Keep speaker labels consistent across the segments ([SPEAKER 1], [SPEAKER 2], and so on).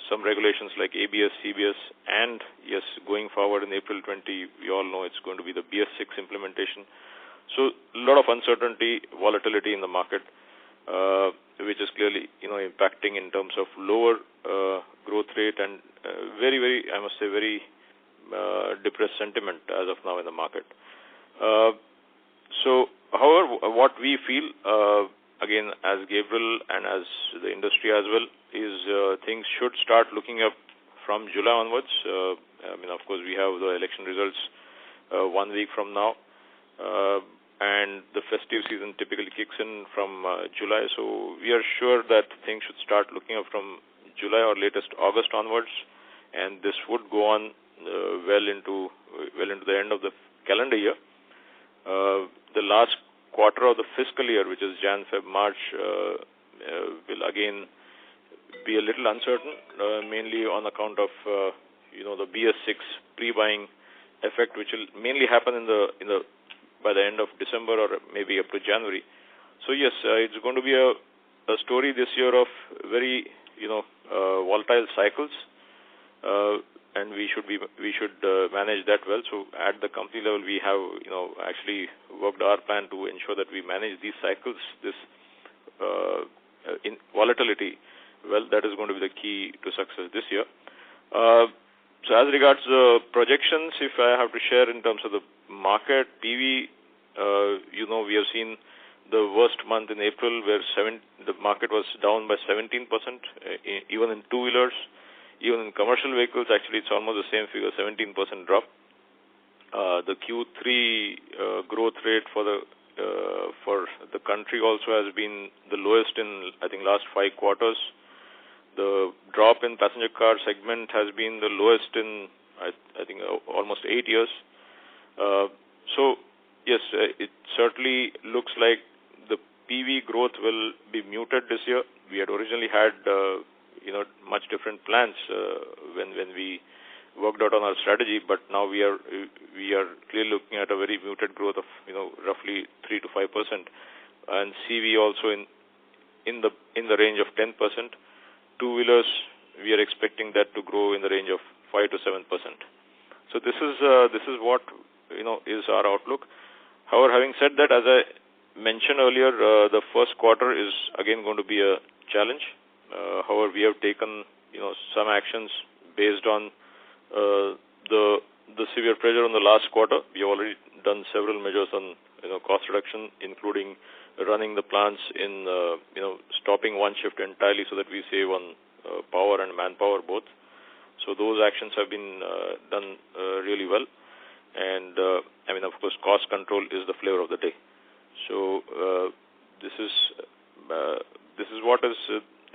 [SPEAKER 1] some regulations like ABS, CBS, and yes, going forward in April 20, we all know it's going to be the BS6 implementation. So a lot of uncertainty, volatility in the market, which is clearly, impacting in terms of lower growth rate and very, I must say, very depressed sentiment as of now in the market. So, however, what we feel, again, as Gabriel and as the industry as well, is things should start looking up from July onwards. Of course, we have the election results 1 week from now, and the festive season typically kicks in from July. So we are sure that things should start looking up from July or latest August onwards, and this would go on well into the end of the calendar year. The last quarter of the fiscal year, which is Jan, Feb, March, will again be a little uncertain, mainly on account of the BS6 pre-buying effect, which will mainly happen by the end of December or maybe up to January. So yes, it's going to be a story this year of very volatile cycles, and we should manage that well. So at the company level, we have actually worked our plan to ensure that we manage these cycles, this in volatility. Well, that is going to be the key to success this year. So as regards projections, if I have to share in terms of the market, PV, we have seen the worst month in April where the market was down by 17%, even in two-wheelers. Even in commercial vehicles, actually, it's almost the same figure, 17% drop. The Q3 growth rate for the country also has been the lowest in, I think, last 5 quarters. The drop in passenger car segment has been the lowest in, I think, almost 8 years. So, yes, it certainly looks like the PV growth will be muted this year. We had originally had, much different plans when we worked out on our strategy, but now we are clearly looking at a very muted growth of roughly 3 to 5%, and CV also in the range of 10%. Two-wheelers, we are expecting that to grow in the range of 5 to 7%. So this is what is our outlook. However, having said that, as I mentioned earlier, the first quarter is again going to be a challenge. However, we have taken some actions based on the severe pressure on the last quarter. We have already done several measures on cost reduction, including running the plants in stopping one shift entirely so that we save on power and manpower both. So those actions have been done really well, and of course, cost control is the flavor of the day. So this is what is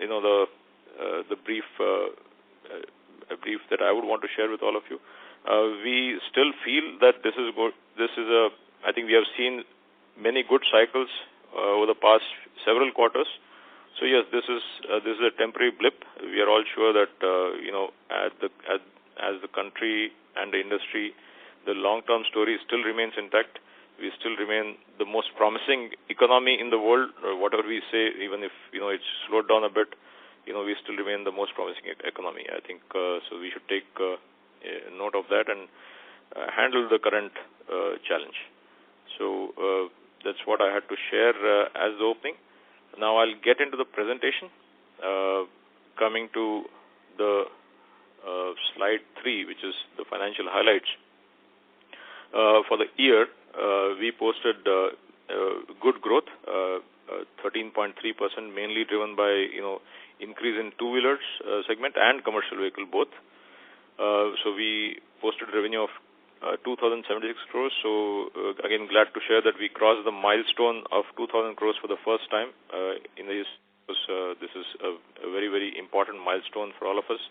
[SPEAKER 1] the brief that I would want to share with all of you. We still feel that this is good. I think we have seen many good cycles over the past several quarters. So yes, this is a temporary blip. We are all sure that as the country and the industry, the long-term story still remains intact. We still remain the most promising economy in the world. Whatever we say, even if it's slowed down a bit, we still remain the most promising economy. I think so. We should take note of that and handle the current challenge. So that's what I had to share as the opening. Now I'll get into the presentation. Coming to the slide 3, which is the financial highlights. For the year, we posted good growth, 13.3%, mainly driven by increase in two-wheelers segment and commercial vehicle both. So we posted revenue of 2,076 crores. So again, glad to share that we crossed the milestone of 2,000 crores for the first time. This is a very, very important milestone for all of us.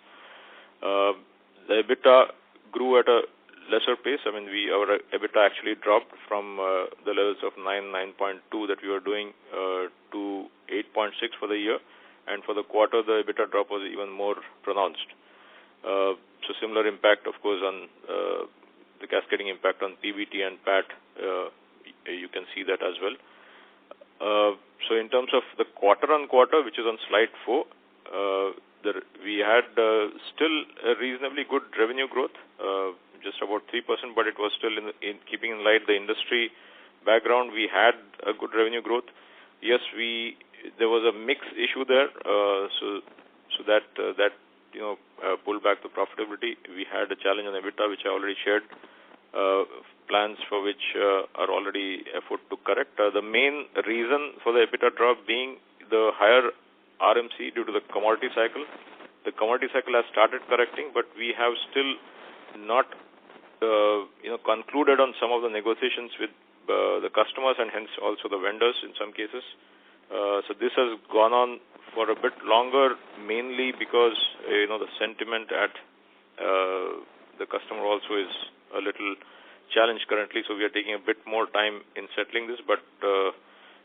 [SPEAKER 1] The EBITDA grew at a lesser pace. Our EBITDA actually dropped from the levels of 9.2 that we were doing to 8.6 for the year, and for the quarter the EBITDA drop was even more pronounced. So similar impact, of course, on the cascading impact on PBT and PAT. You can see that as well. So in terms of the quarter-on-quarter, which is on slide 4, had still a reasonably good revenue growth, just about 3%, but it was still in keeping in light the industry background. We had a good revenue growth. Yes, there was a mix issue there, so that pulled back the profitability. We had a challenge on EBITDA, which I already shared. Plans for which are already afoot to correct. The main reason for the EBITDA drop being the higher RMC due to the commodity cycle. The commodity cycle has started correcting, but we have still not concluded on some of the negotiations with the customers and hence also the vendors in some cases. So this has gone on for a bit longer, mainly because the sentiment at the customer also is a little challenged currently. So we are taking a bit more time in settling this, but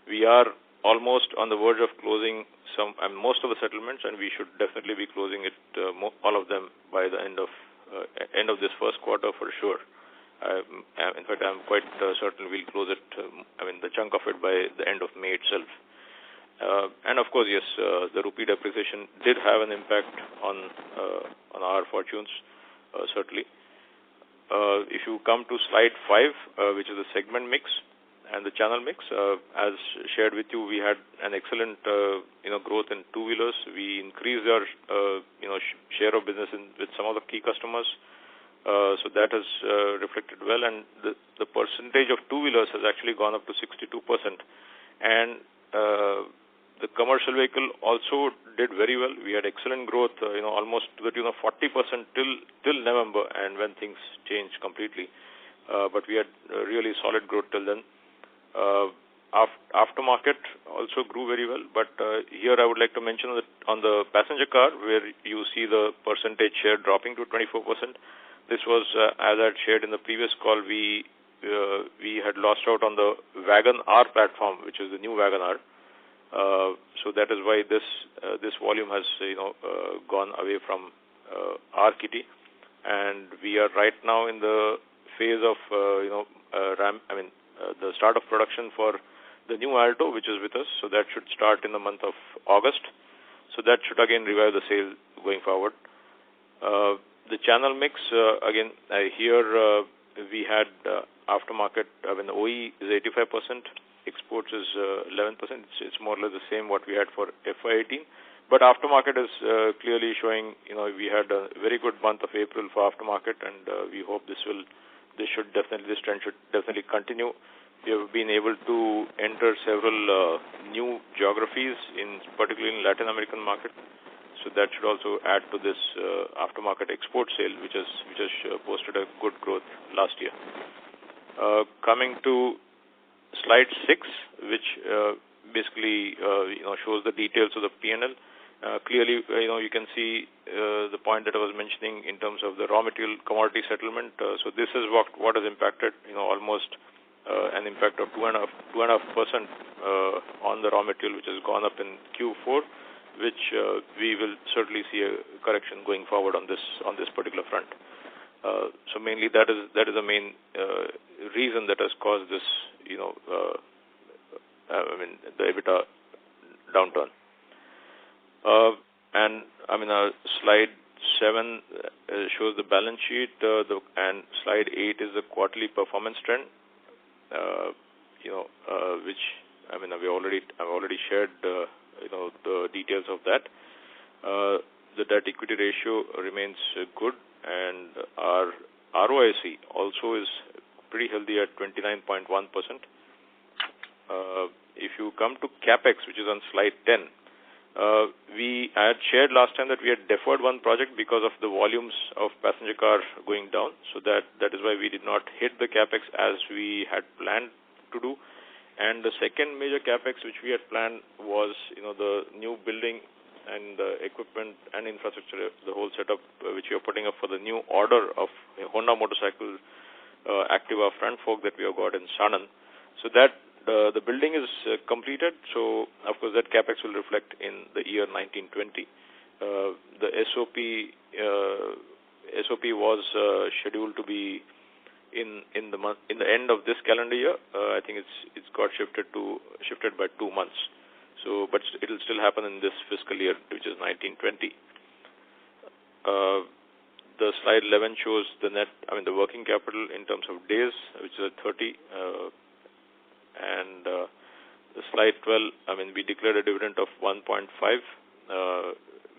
[SPEAKER 1] we are almost on the verge of closing most of the settlements, and we should definitely be closing it, all of them, by the end of this first quarter for sure. In fact, I'm quite certain we'll close it, the chunk of it by the end of May itself. And of course, yes, the rupee depreciation did have an impact on our fortunes, certainly. If you come to slide 5, which is the segment mix and the channel mix, as shared with you, we had an excellent growth in two-wheelers. We increased our share of business with some of the key customers, so that has reflected well, and the percentage of two-wheelers has actually gone up to 62%, and the commercial vehicle also did very well. We had excellent growth, almost to the tune of 40% till November, and when things changed completely. But we had really solid growth till then. Aftermarket also grew very well, but here I would like to mention that on the passenger car, where you see the percentage share dropping to 24%. This was, as I had shared in the previous call, we had lost out on the Wagon R platform, which is the new Wagon R. So that is why this volume has gone away from our kitty, and we are right now in the phase of the start of production for the new Alto, which is with us. So that should start in the month of August. So that should again revive the sale going forward. The channel mix, again, here we had aftermarket, OE is 85%, exports is 11%. It's more or less the same what we had for FY18. But aftermarket is clearly showing, we had a very good month of April for aftermarket, and we hope this trend should definitely continue. We have been able to enter several new geographies, particularly in Latin American market. So that should also add to this aftermarket export sale, which has posted a good growth last year. Coming to slide 6, which basically shows the details of the P&L. Clearly, you can see the point that I was mentioning in terms of the raw material commodity settlement. So this is what has impacted, almost an impact of 2.5% on the raw material, which has gone up in Q4, which we will certainly see a correction going forward on this particular front. So mainly that is the main reason that has caused this, the EBITDA downturn. Slide 7 shows the balance sheet, and slide 8 is the quarterly performance trend, which I've already shared the details of that. The debt equity ratio remains good, and our ROIC also is pretty healthy at 29.1%. If you come to CapEx, which is on slide 10, I had shared last time that we had deferred one project because of the volumes of passenger car going down. So that is why we did not hit the CapEx as we had planned to do. And the second major CapEx which we had planned was, the new building and the equipment and infrastructure, the whole setup which we are putting up for the new order of Honda motorcycle Activa front fork that we have got in Sanand. So that the building is completed. So of course that CapEx will reflect in the year 1920. The SOP was scheduled to be in the end of this calendar year. I think it's got shifted by 2 months. So, but it will still happen in this fiscal year, which is 1920. the slide 11 shows the the working capital in terms of days, which is at 30. And the slide 12, we declared a dividend of 1.5,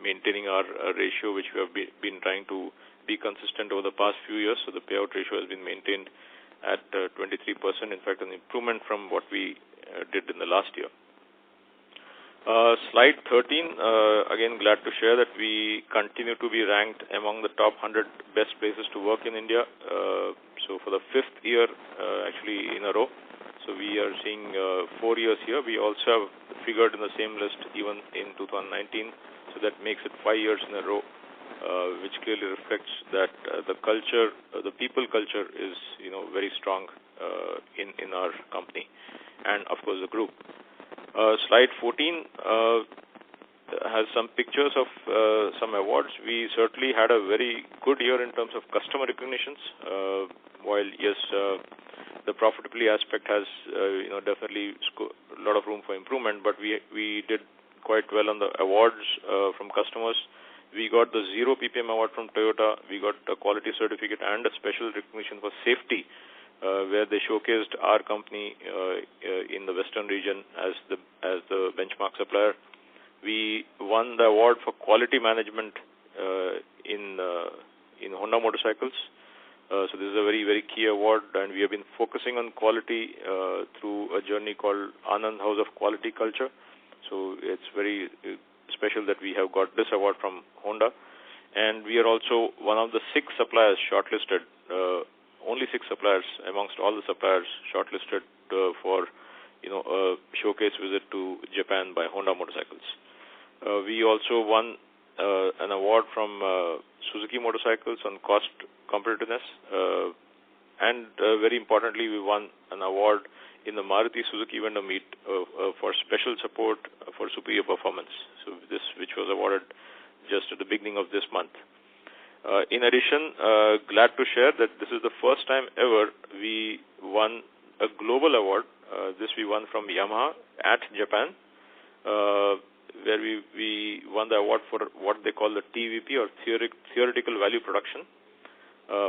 [SPEAKER 1] maintaining our ratio, which we have been trying to be consistent over the past few years. So the payout ratio has been maintained at 23%, in fact, an improvement from what we did in the last year. Slide 13, again, glad to share that we continue to be ranked among the top 100 best places to work in India. So for the 5th year, actually, in a row. So we are seeing 4 years here. We also have figured in the same list even in 2019. So that makes it 5 years in a row, which clearly reflects that the culture, the people culture is, very strong in our company, and of course the group. Slide 14 has some pictures of some awards. We certainly had a very good year in terms of customer recognitions. While yes, the profitability aspect has definitely a lot of room for improvement, but we did quite well on the awards from customers. We got the 0 ppm award from Toyota. We got a quality certificate and a special recognition for safety, where they showcased our company in the Western region as the benchmark supplier. We won the award for quality management in Honda motorcycles. So this is a very, very key award, and we have been focusing on quality through a journey called Anand House of Quality Culture. So it's very special that we have got this award from Honda. And we are also one of the 6 suppliers shortlisted, only 6 suppliers amongst all the suppliers shortlisted for a showcase visit to Japan by Honda motorcycles. We also won an award from Suzuki Motorcycles on cost competitiveness, and very importantly, we won an award in the Maruti Suzuki vendor meet for special support for superior performance. So this, which was awarded just at the beginning of this month. In addition, glad to share that this is the first time ever we won a global award. This we won from Yamaha at Japan, where we won the award for what they call the TVP, or theoretical value production,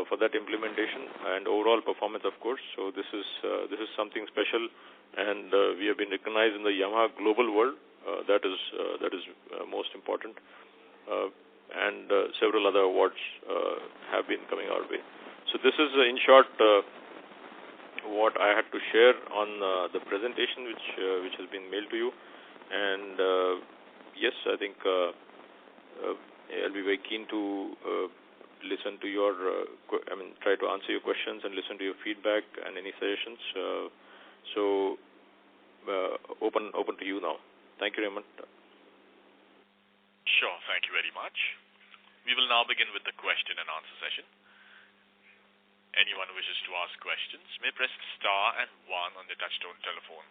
[SPEAKER 1] for that implementation and overall performance, of course. So this is something special, and we have been recognized in the Yamaha global world. That is most important, and several other awards have been coming our way. So this is, in short, what I had to share on the presentation, which has been mailed to you. And yes, I think I'll be very keen to listen to your, try to answer your questions and listen to your feedback and any suggestions. So open to you now. Thank you, Raymond.
[SPEAKER 2] Sure, thank you very much. We will now begin with the question and answer session. Anyone who wishes to ask questions may press star and 1 on the touchtone telephone.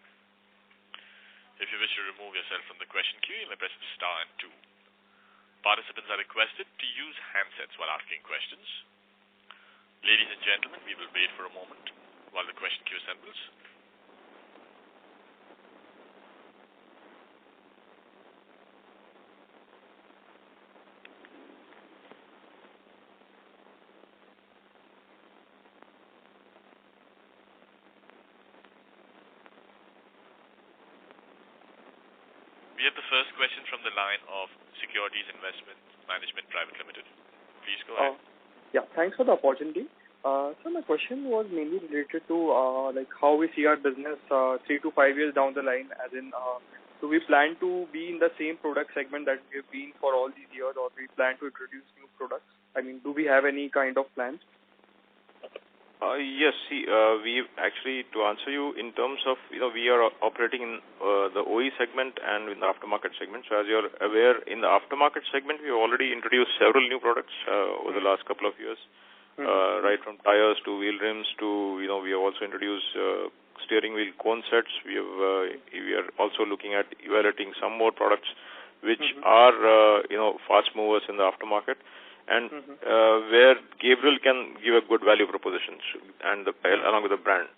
[SPEAKER 2] If you wish to remove yourself from the question queue, you may press star and 2. Participants are requested to use handsets while asking questions. Ladies and gentlemen, we will wait for a moment while the question queue assembles. We have the first question from the line of Securities Investment Management Private Limited. Please go ahead.
[SPEAKER 3] Yeah, thanks for the opportunity. So my question was mainly related to how we see our business 3 to 5 years down the line, as in do we plan to be in the same product segment that we've been for all these years, or we plan to introduce new products? Do we have any kind of plans?
[SPEAKER 1] Yes, see, we actually, to answer you, in terms of, we are operating in the OE segment and in the aftermarket segment. So as you're aware, in the aftermarket segment, we have already introduced several new products over the last couple of years, right from tires to wheel rims to, we have also introduced steering wheel cone sets. We are also looking at evaluating some more products which are, fast movers in the aftermarket, and where Gabriel can give a good value proposition and along with the brand.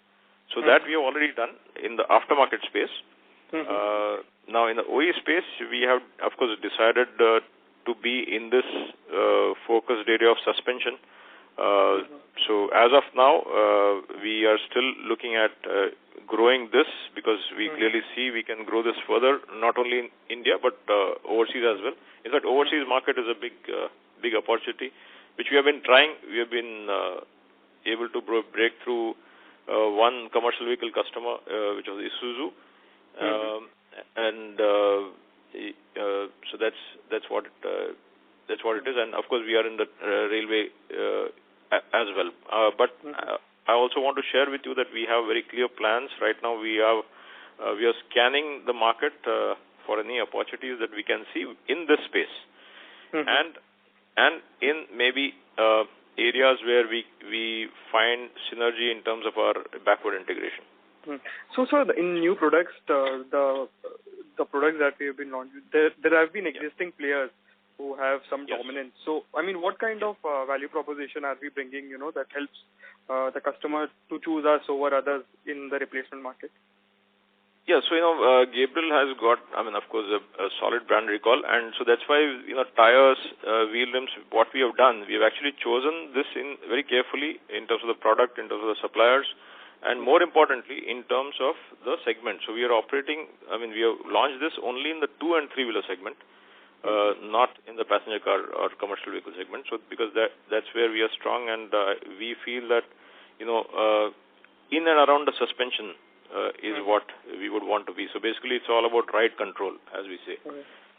[SPEAKER 1] So that we have already done in the aftermarket space. Now in the OE space, we have, of course, decided to be in this area of suspension. So as of now, we are still looking at growing this because we clearly see we can grow this further, not only in India but overseas as well. In fact, overseas market is a big opportunity, which we have been trying. We have been able to break through one commercial vehicle customer, which was Isuzu, and so that's what it is. And of course, we are in the railway as well. But I also want to share with you that we have very clear plans. Right now, we are scanning the market for any opportunities that we can see in this space, and in maybe areas where we find synergy in terms of our backward integration.
[SPEAKER 3] So, sir, in new products, the products that we have been launching, there have been existing players who have some dominance. So, I mean, what kind of value proposition are we bringing, that helps the customer to choose us over others in the replacement market?
[SPEAKER 1] Yeah, so, Gabriel has got, of course, a solid brand recall, and so that's why, tires, wheel rims, what we have done, we have actually chosen this in very carefully in terms of the product, in terms of the suppliers, and more importantly, in terms of the segment. So we are operating, we have launched this only in the 2- and 3-wheeler segment, not in the passenger car or commercial vehicle segment. So because that's where we are strong, and we feel that, in and around the suspension is what we would want to be. So basically, it's all about ride control, as we say.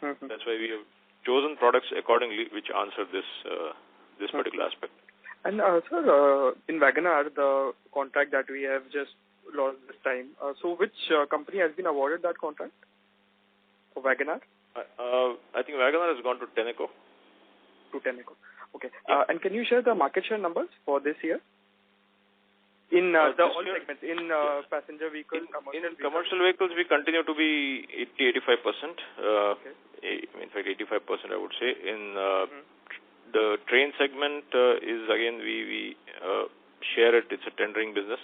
[SPEAKER 1] That's why we have chosen products accordingly, which answer this particular aspect.
[SPEAKER 3] And sir, in WagonR, the contract that we have just lost this time, so which company has been awarded that contract for WagonR?
[SPEAKER 1] I think WagonR has gone to Tenneco.
[SPEAKER 3] Okay. Yeah. And can you share the market share numbers for this year? In all segments, in passenger vehicles,
[SPEAKER 1] commercial vehicles, we continue to be 80-85%. In fact, 85%, I would say. In the train segment is, again, we share it. It's a tendering business.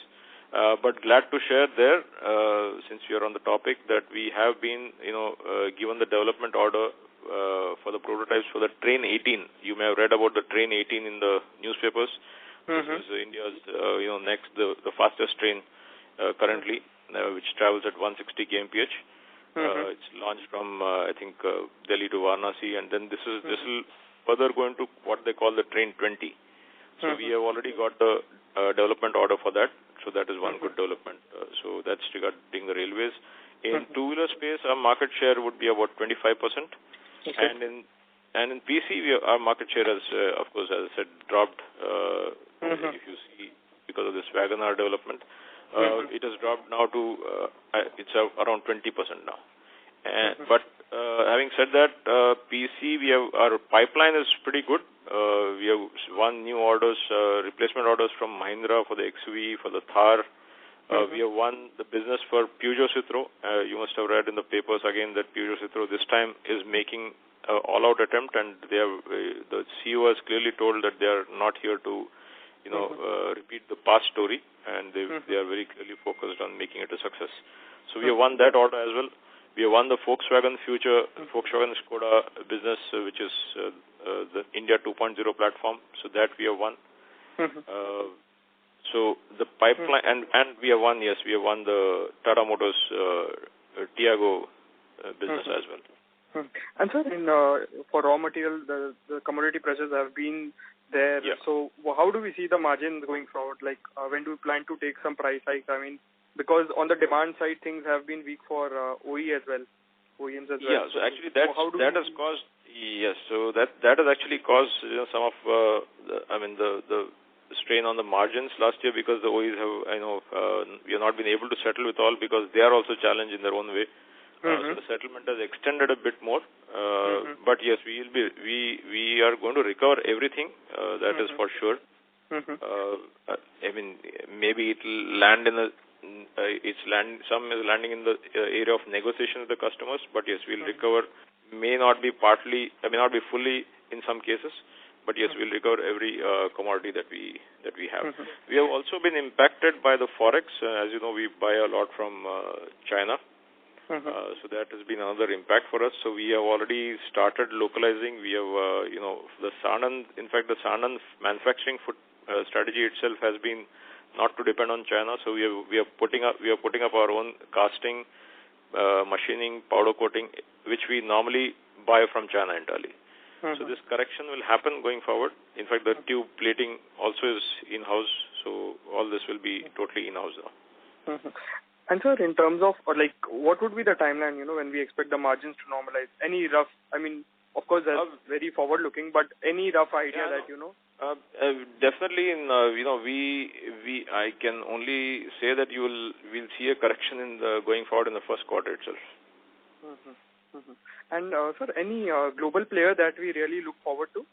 [SPEAKER 1] But glad to share there, since we are on the topic, that we have been, given the development order for the prototypes for the Train 18. You may have read about the Train 18 in the newspapers. This is India's, the fastest train currently, which travels at 160 kmph. It's launched from, I think, Delhi to Varanasi, and then this will further go into what they call the Train 20. So we have already got the development order for that. So that is one good development. So that's regarding the railways. In two-wheeler space, our market share would be about 25%. And in PC, our market share has, of course, as I said, dropped. If you see, because of this WagonR development, it has dropped now to it's around 20% now. But having said that, PC, our pipeline is pretty good. We have won new orders, replacement orders from Mahindra for the XUV, for the Thar. We have won the business for Peugeot Citroën. You must have read in the papers again that Peugeot Citroën this time is making all-out attempt, and the CEO has clearly told that they are not here to, repeat the past story, and they are very clearly focused on making it a success. So we have won that order as well. We have won the Volkswagen Skoda business, which is the India 2.0 platform. So that we have won. So the pipeline, and we have won the Tata Motors Tiago business as well.
[SPEAKER 3] And sir, for raw material, the commodity prices have been there. Yeah. So how do we see the margins going forward? Like, when do we plan to take some price hikes? Because on the demand side, things have been weak for OEMs as well.
[SPEAKER 1] Yeah, so actually that has caused, so that has actually caused some of the strain on the margins last year, because the OEs have, we have not been able to settle with all, because they are also challenged in their own way. So the settlement has extended a bit more. But yes, we are going to recover everything. That is for sure. Maybe it will land in some is landing in the area of negotiation with the customers, but yes, we'll recover. May not be fully in some cases, but yes, we'll recover every commodity that we have. We have also been impacted by the forex. As you know, we buy a lot from China, So that has been another impact for us. So we have already started localizing. We have, the Sanand, in fact, the Sanand manufacturing strategy itself has been not to depend on China. So we are putting up our own casting, machining, powder coating, which we normally buy from China entirely. So this correction will happen going forward. In fact, the tube plating also is in-house. So all this will be totally in-house now.
[SPEAKER 3] And sir, in terms of what would be the timeline, when we expect the margins to normalize? Any rough, of course, that's very forward-looking, but any rough idea that,
[SPEAKER 1] Definitely, I can only say that we'll see a correction going forward in the first quarter itself.
[SPEAKER 3] And sir, any global player that we really look forward to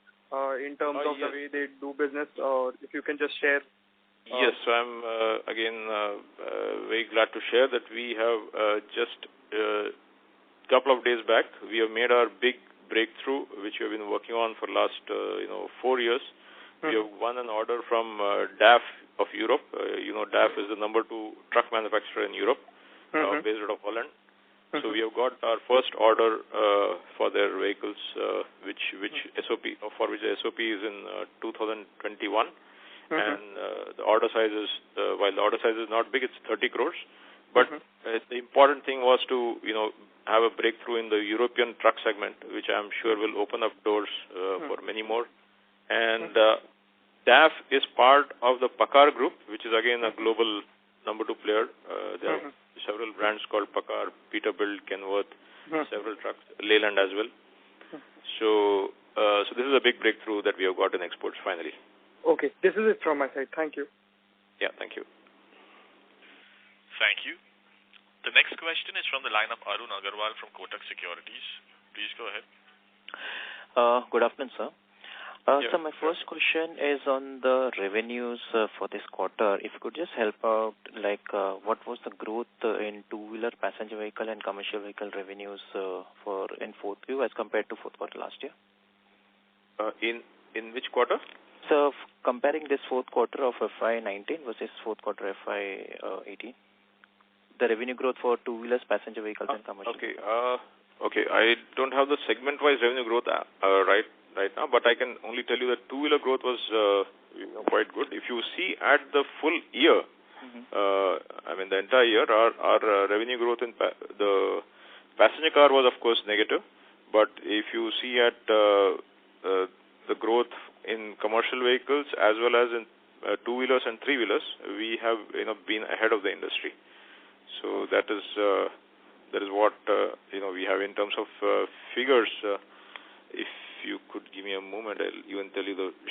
[SPEAKER 3] in terms of the way they do business, or if you can just share?
[SPEAKER 1] Yes, so I'm very glad to share that we have just a couple of days back, we have made our big breakthrough, which we have been working on for the last 4 years. We have won an order from DAF of Europe. DAF is the number 2 truck manufacturer in Europe, based out of Holland. So we have got our first order for their vehicles, which SOP is in 2021. And the order size is, while the order size is not big, it's 30 crores. But the important thing was to, have a breakthrough in the European truck segment, which I'm sure will open up doors for many more. And DAF is part of the Pakar Group, which is again a global number 2 player. There are several brands called Pakar, Peterbilt, Kenworth, several trucks, Leyland as well. So this is a big breakthrough that we have got in exports finally.
[SPEAKER 3] Okay, this is it from my side. Thank you.
[SPEAKER 1] Yeah, thank you.
[SPEAKER 2] Thank you. The next question is from the line of Arun Agarwal from Kotak Securities. Please go ahead.
[SPEAKER 4] Good afternoon, sir. So my first question is on the revenues for this quarter. If you could just help out, what was the growth in two-wheeler, passenger vehicle, and commercial vehicle revenues in 4Q as compared to fourth quarter last year?
[SPEAKER 1] In which quarter?
[SPEAKER 4] So comparing this fourth quarter of FY19 versus fourth quarter FY18, the revenue growth for two-wheelers, passenger vehicles, and commercial.
[SPEAKER 1] Okay. I don't have the segment-wise revenue growth right now, but I can only tell you that two-wheeler growth was quite good. If you see at the full year, the entire year, our revenue growth in the passenger car was, of course, negative. But if you see at the growth in commercial vehicles as well as in two-wheelers and three-wheelers, we have been ahead of the industry. So that is what we have in terms of figures. If you could give me a moment, I'll even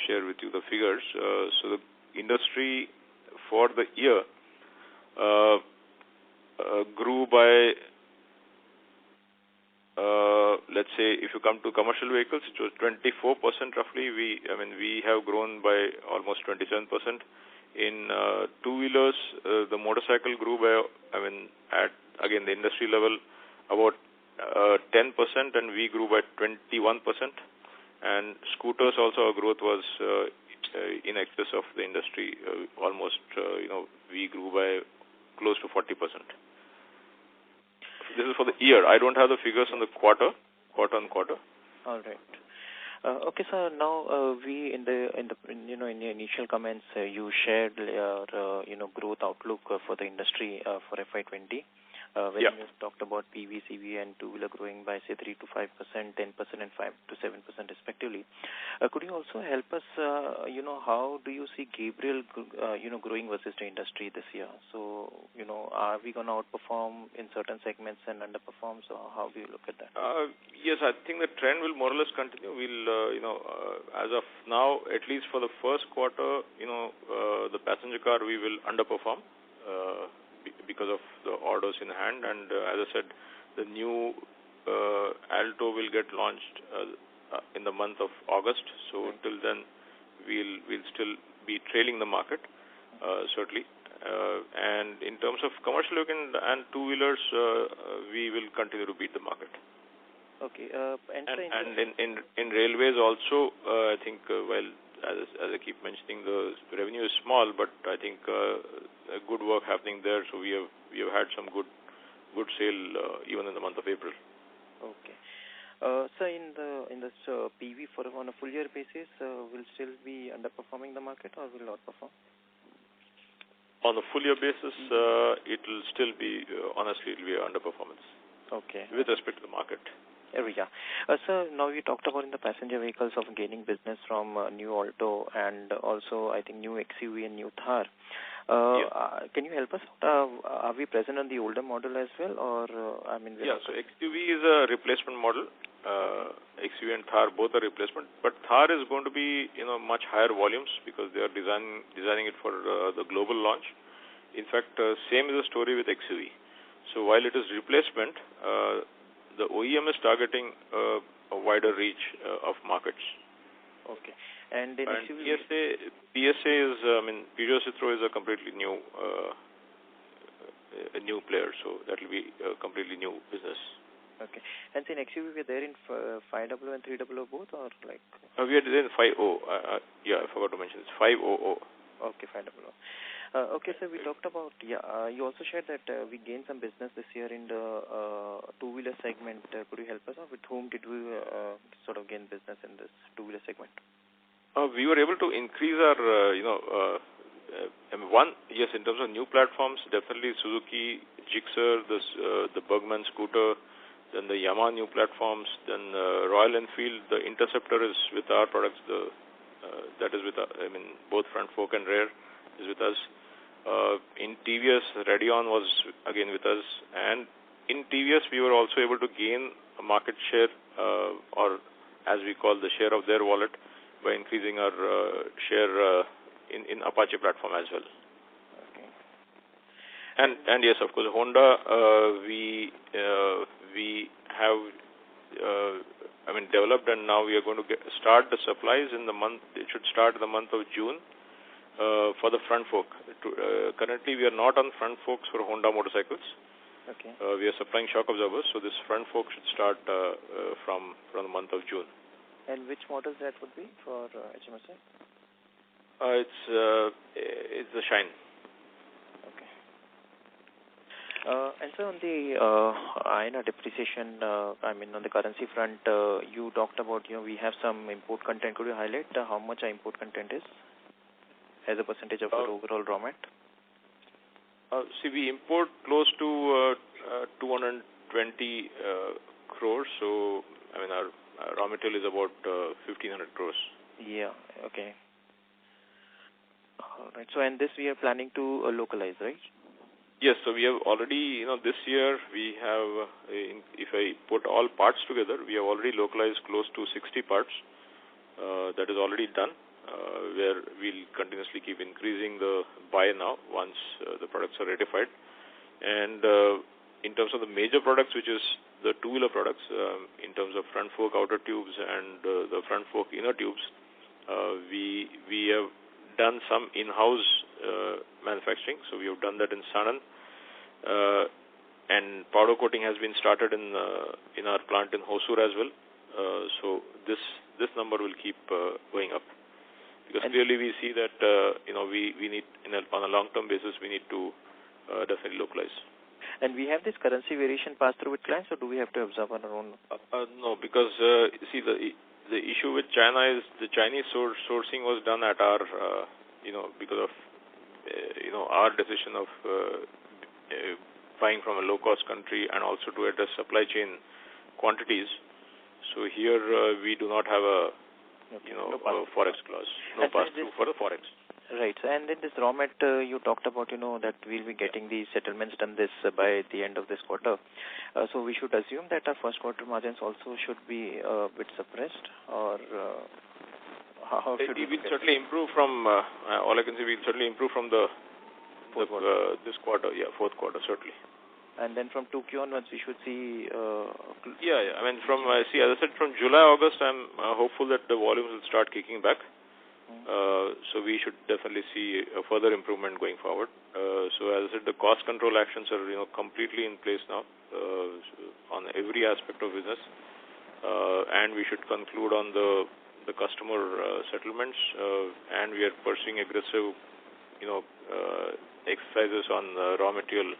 [SPEAKER 1] share with you the figures. So the industry for the year grew by, let's say, if you come to commercial vehicles, it was 24% roughly. We have grown by almost 27%. In two-wheelers, the motorcycle grew by, at again the industry level, about 10%, and we grew by 21%. And scooters also, our growth was in excess of the industry, almost. We grew by close to 40%. This is for the year. I don't have the figures on the quarter on quarter.
[SPEAKER 4] All right. Okay, sir. Now we in the your initial comments, you shared your growth outlook for the industry for FY20. When you talked about PV, CV, and two-wheeler growing by say 3 to 5%, 10%, and 5 to 7% respectively. Could you also help us? How do you see Gabriel, growing versus the industry this year? So, are we going to outperform in certain segments and underperform? So, how do you look at that?
[SPEAKER 1] Yes, I think the trend will more or less continue. We'll, as of now, at least for the first quarter, the passenger car we will underperform. Because of the orders in hand, and as I said, the new Alto will get launched in the month of August. So till then, we'll still be trailing the market, certainly. And in terms of commercial vehicle and two-wheelers, we will continue to beat the market.
[SPEAKER 4] Okay.
[SPEAKER 1] And in railways also, I think while as I keep mentioning, the revenue is small, but I think good work happening there. So we have had some good good sale even in the month of April.
[SPEAKER 4] Okay. So in this PV on a full year basis, will still be underperforming the market or will outperform?
[SPEAKER 1] On a full year basis, it will still be, honestly, it will be underperformance.
[SPEAKER 4] Okay.
[SPEAKER 1] With respect to the market.
[SPEAKER 4] Yeah. So now we talked about in the passenger vehicles of gaining business from new Alto and also I think new XUV and new Thar. Can you help us? Are we present on the older model as well, or
[SPEAKER 1] so XUV is a replacement model. XUV and Thar both are replacement, but Thar is going to be much higher volumes because they are designing it for the global launch. In fact, same is the story with XUV. So while it is replacement, the OEM is targeting a wider reach of markets.
[SPEAKER 4] Okay. And in
[SPEAKER 1] PSA is, Peugeot Citroën is a completely new player, so that will be a completely new business.
[SPEAKER 4] Okay. And in XUV, we are there in 500 and 300 both, or like?
[SPEAKER 1] We are there in 50. I forgot to mention it's 500.
[SPEAKER 4] Okay, 500. Okay, so we talked about, you also shared that we gained some business this year in the two-wheeler segment. Could you help us out? With whom did we sort of gain business in this two-wheeler segment?
[SPEAKER 1] We were able to increase our, in terms of new platforms, definitely Suzuki, Gixxer, the Bergman scooter, then the Yamaha new platforms, then Royal Enfield, the Interceptor is with our products, that is with, both front fork and rear is with us. In TVS, Radeon was again with us, and in TVS we were also able to gain a market share, or as we call the share of their wallet, by increasing our share in Apache platform as well.
[SPEAKER 4] Okay.
[SPEAKER 1] And yes, of course, Honda, we have developed, and now we are going to start the supplies in the month. It should start in the month of June for the front fork. Currently, we are not on front forks for Honda motorcycles.
[SPEAKER 4] Okay.
[SPEAKER 1] We are supplying shock absorbers, so this front fork should start from the month of June.
[SPEAKER 4] And which models that would be for HMSI?
[SPEAKER 1] It's the Shine.
[SPEAKER 4] Okay. And so on the INR depreciation, on the currency front, you talked about, we have some import content. Could you highlight how much our import content is as a percentage of our overall raw mat?
[SPEAKER 1] We import close to 220 crores, so our raw material is about 1,500 crores.
[SPEAKER 4] Yeah, okay. All right. So, and this we are planning to localize, right?
[SPEAKER 1] Yes, so we have already, this year we have, if I put all parts together, we have already localized close to 60 parts. That is already done, where we'll continuously keep increasing the buy now once the products are ratified. And in terms of the major products, which is the two-wheeler products, in terms of front fork outer tubes and the front fork inner tubes, we have done some in-house manufacturing. So we have done that in Sanand, and powder coating has been started in our plant in Hosur as well. So this number will keep going up, because clearly we see that we need on a long-term basis we need to definitely localize.
[SPEAKER 4] And we have this currency variation pass through with clients, or do we have to absorb on our own?
[SPEAKER 1] No, because see the issue with China is the Chinese sourcing was done at our because of our decision of buying from a low-cost country and also to address supply chain quantities. So here we do not have a a forex clause, no pass-through for the forex.
[SPEAKER 4] Right. And then this raw mat, you talked about, that we'll be getting the settlements done by the end of this quarter. So we should assume that our first quarter margins also should be a bit suppressed, or how should we will
[SPEAKER 1] certainly improve from, all I can say, we'll certainly improve from this quarter, fourth quarter, certainly.
[SPEAKER 4] And then from 2Q onwards, we should see...
[SPEAKER 1] from, as I said, from July, August, I'm hopeful that the volumes will start kicking back. So we should definitely see a further improvement going forward. So as I said, the cost control actions are completely in place now on every aspect of business, and we should conclude on the customer settlements, and we are pursuing aggressive exercises on raw material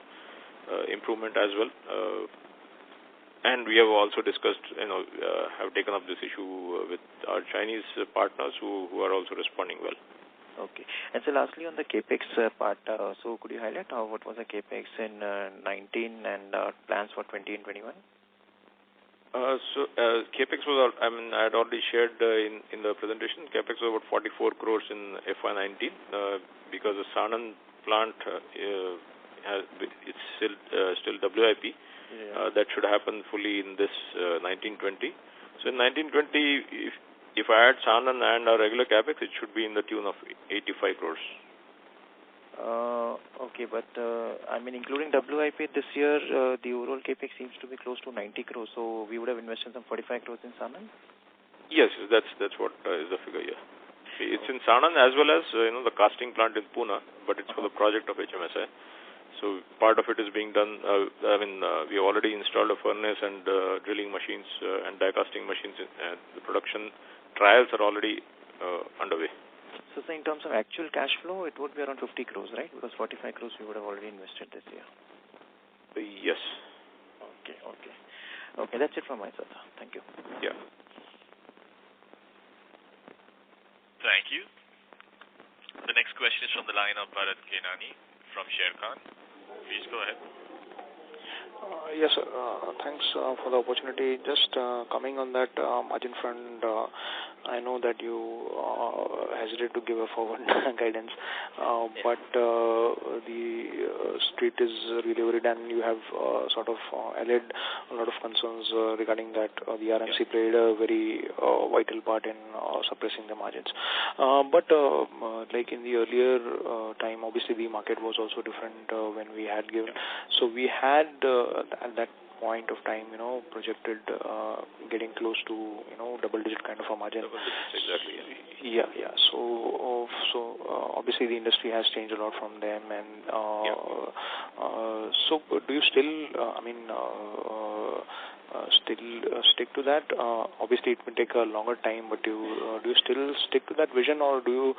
[SPEAKER 1] improvement as well. And we have also discussed, have taken up this issue with our Chinese partners who are also responding well.
[SPEAKER 4] Okay. And so lastly on the capex part, so could you highlight what was the capex in 19 and plans for 20 and 21?
[SPEAKER 1] Capex was, I had already shared in the presentation, Capex was about 44 crores in FY19 because the Sanand plant it's still WIP. Yeah. That should happen fully in this 1920. So in 1920, if I add Sanand and our regular Capex, it should be in the tune of 85 crores.
[SPEAKER 4] Okay, but including WIP this year, the overall Capex seems to be close to 90 crores. So we would have invested some 45 crores in Sanand?
[SPEAKER 1] Yes, that's what is the figure, yeah. It's in Sanand as well as, the casting plant in Pune, but it's for the project of HMSI. So part of it is being done, we already installed a furnace and drilling machines and die casting machines. The production trials are already underway.
[SPEAKER 4] So in terms of actual cash flow, it would be around 50 crores, right? Because 45 crores we would have already invested this year.
[SPEAKER 1] Yes.
[SPEAKER 4] Okay, that's it from my side. Thank you.
[SPEAKER 1] Yeah.
[SPEAKER 2] Thank you. The next question is from the line of Bharat Kenani from Sharekhan. Please go ahead.
[SPEAKER 5] Yes, sir. Thanks for the opportunity. Just coming on that margin front, I know that you hesitate to give a forward guidance, but the street is really worried, and you have sort of allayed a lot of concerns regarding that the RMC played a very vital part in suppressing the margins. But like in the earlier time, obviously the market was also different when we had given. So we had at that point of time, projected getting close to, double-digit kind of a margin.
[SPEAKER 1] Double-digit, exactly.
[SPEAKER 5] Yeah. So obviously the industry has changed a lot from them, and so do you still, still stick to that? Obviously, it may take a longer time, but do you still stick to that vision, or do you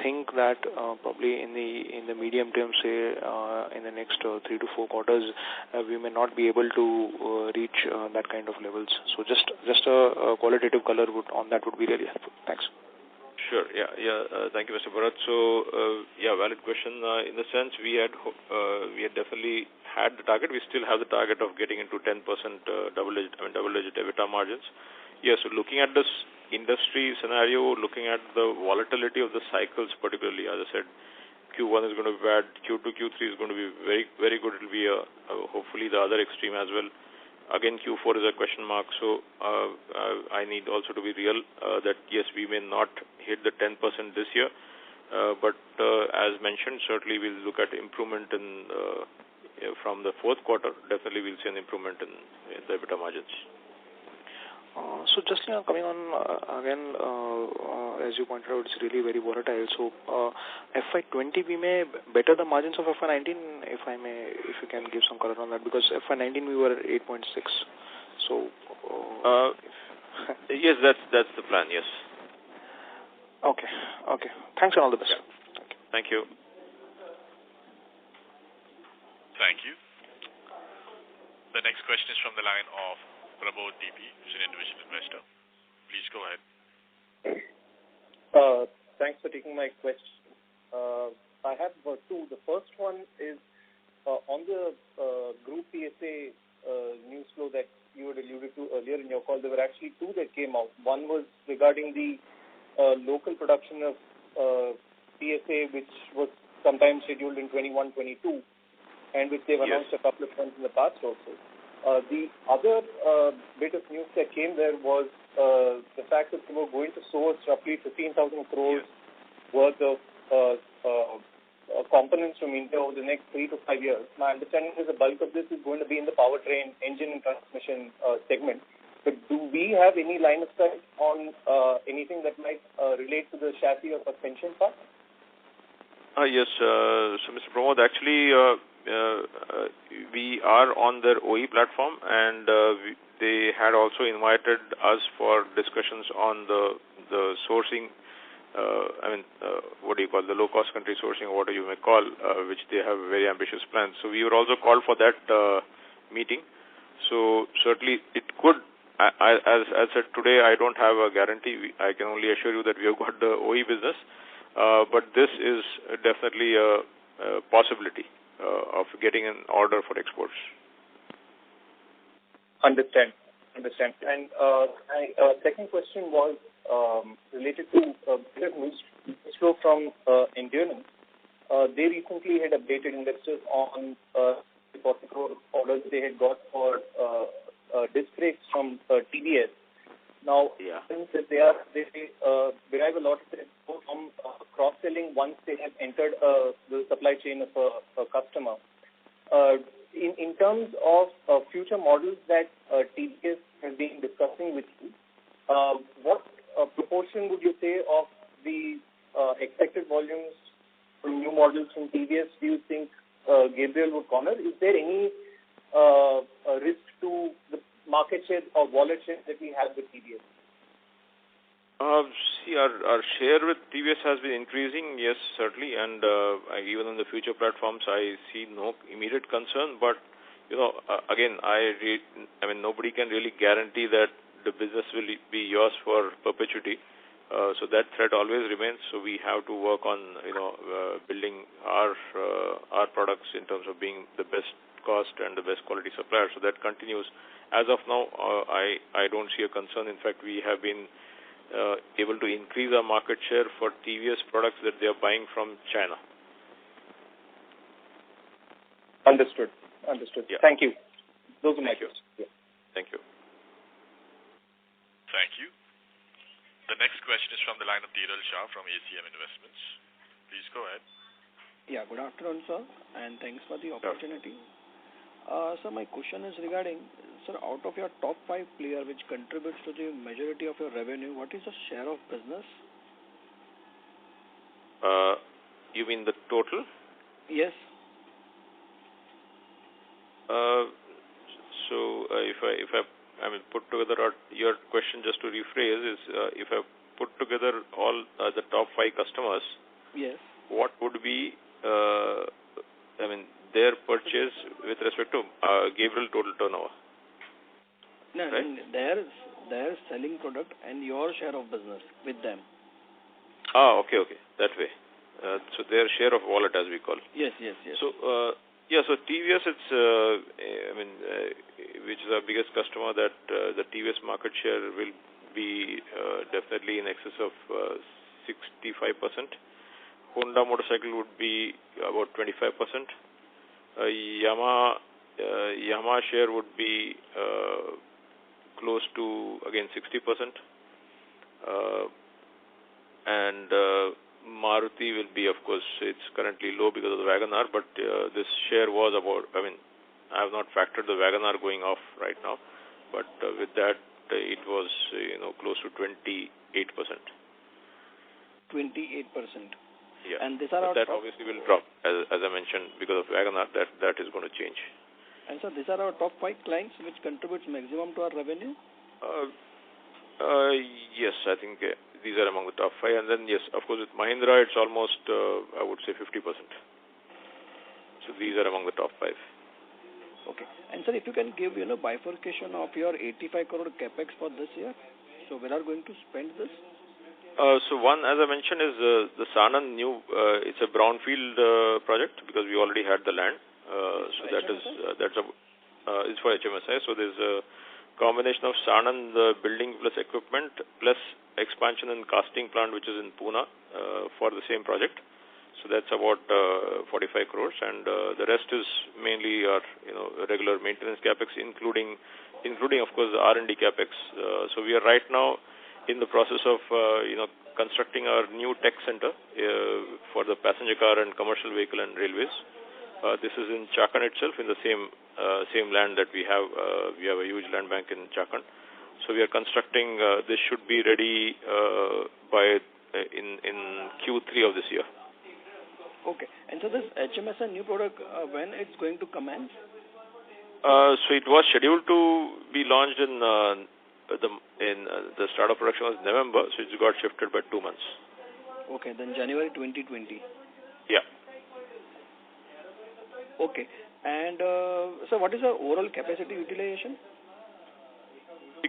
[SPEAKER 5] think that probably in the medium term, say in the next 3 to 4 quarters, we may not be able to reach that kind of levels? So just a qualitative color on that would be really helpful. Thanks.
[SPEAKER 1] Sure. Yeah. Thank you, Mr. Bharat. So, valid question. In the sense, we had definitely had the target. We still have the target of getting into 10% double-digit EBITDA margins. Yes. So, looking at this industry scenario, looking at the volatility of the cycles, particularly, as I said, Q1 is going to be bad. Q2, Q3 is going to be very, very good. It will be hopefully the other extreme as well. Again, Q4 is a question mark, so I need also to be real that yes, we may not hit the 10% this year, but as mentioned, certainly we'll look at improvement in from the fourth quarter. Definitely we'll see an improvement in the EBITDA margins.
[SPEAKER 5] So just coming on again, as you pointed out, it's really very volatile. So FY20 we may better the margins of FY19, if you can give some color on that, because FY19 we were at 8.6. So
[SPEAKER 1] yes, that's the plan. Yes.
[SPEAKER 5] Okay. Thanks and all the best.
[SPEAKER 1] Yeah. Thank you.
[SPEAKER 2] Thank you. The next question is from the line of Prabodh DP, who's an individual investor. Please go ahead.
[SPEAKER 6] Thanks for taking my question. I have two. The first one is on the group PSA news flow that you had alluded to earlier in your call. There were actually two that came out. One was regarding the local production of PSA, which was sometime scheduled in 21-22, and which they've announced a couple of times in the past also. The other bit of news that came there was the fact that they were going to source roughly 15,000 crores worth of components from India over the next 3 to 5 years. My understanding is the bulk of this is going to be in the powertrain, engine and transmission segment. But do we have any line of sight on anything that might relate to the chassis or suspension part?
[SPEAKER 1] Yes. So, Mr. Pramod, actually, we are on their OE platform, and they had also invited us for discussions on the sourcing what do you call, the low-cost country sourcing, or whatever you may call, which they have very ambitious plans. So we were also called for that meeting. So certainly it could, as said today, I don't have a guarantee. I can only assure you that we have got the OE business, but this is definitely a possibility of getting an order for exports.
[SPEAKER 6] Understand. And my second question was related to news flow from Endurance. They recently had updated investors on the 40 crore orders they had got for disc brakes from TVS. Now, since they derive a lot of it from cross-selling once they have entered the supply chain of a customer. In terms of future models that TVS has been discussing with you, what proportion would you say of the expected volumes from new models from TVS do you think Gabriel would corner? Is there any risk to the market share or wallet share that we have with TVS?
[SPEAKER 1] See, our share with TVS has been increasing, yes, certainly, and even on the future platforms, I see no immediate concern. But again, nobody can really guarantee that the business will be yours for perpetuity. So that threat always remains. So we have to work on building our products in terms of being the best cost and the best quality supplier. So that continues. As of now, I don't see a concern. In fact, we have been able to increase our market share for TVS products that they are buying from China.
[SPEAKER 6] Understood.
[SPEAKER 1] Yeah.
[SPEAKER 6] Thank you. Those are my questions. Yeah.
[SPEAKER 1] Thank you.
[SPEAKER 2] Thank you. The next question is from the line of Dhiral Shah from ACM Investments. Please go ahead.
[SPEAKER 7] Yeah, good afternoon, sir, and thanks for the opportunity. So my question is regarding, sir, out of your top 5 player which contributes to the majority of your revenue, what is the share of business?
[SPEAKER 1] You mean the total?
[SPEAKER 7] Yes.
[SPEAKER 1] If I put together your question, just to rephrase, is if I put together all the top 5 customers,
[SPEAKER 7] yes, what
[SPEAKER 1] would be their purchase with respect to Gabriel total turnover?
[SPEAKER 7] No,
[SPEAKER 1] right?
[SPEAKER 7] Their selling product and your share of business with them.
[SPEAKER 1] Okay, that way. So their share of wallet, as we call.
[SPEAKER 7] Yes.
[SPEAKER 1] So TVS, it's which is our biggest customer, that the TVS market share will be definitely in excess of 65%. Honda motorcycle would be about 25%. Yamaha share would be close to, again, 60%. And Maruti will be, of course, it's currently low because of the WagonR, but this share was about, I have not factored the WagonR going off right now, but with that, it was, close to 28%.
[SPEAKER 7] 28%.
[SPEAKER 1] Yeah.
[SPEAKER 7] And these are
[SPEAKER 1] that obviously will drop, as I mentioned, because of WagonR, that is going to change.
[SPEAKER 7] And so these are our top 5 clients which contributes maximum to our revenue?
[SPEAKER 1] Yes, I think these are among the top 5. And then, yes, of course, with Mahindra, it's almost, I would say, 50%. So these are among the top 5.
[SPEAKER 7] Okay. And sir, if you can give, bifurcation of your 85 crore capex for this year. So where are going to spend this?
[SPEAKER 1] So one, as I mentioned, is the Sanand new, it's a brownfield project because we already had the land. So it's for HMSI. So there's a combination of Sanand building plus equipment plus expansion and casting plant, which is in Pune for the same project. So that's about 45 crores, and the rest is mainly our regular maintenance capex, including of course the R&D capex. So we are right now in the process of constructing our new tech center for the passenger car and commercial vehicle and railways. This is in Chakan itself, in the same land that we have. We have a huge land bank in Chakan. So we are constructing. This should be ready by in Q3 of this year.
[SPEAKER 7] Okay. And so this HMSI new product, when it's going to commence?
[SPEAKER 1] So it was scheduled to be launched in the start of production was November, so it got shifted by 2 months.
[SPEAKER 7] Okay, then January 2020.
[SPEAKER 1] Yeah.
[SPEAKER 7] Okay. And so what is the overall capacity utilization?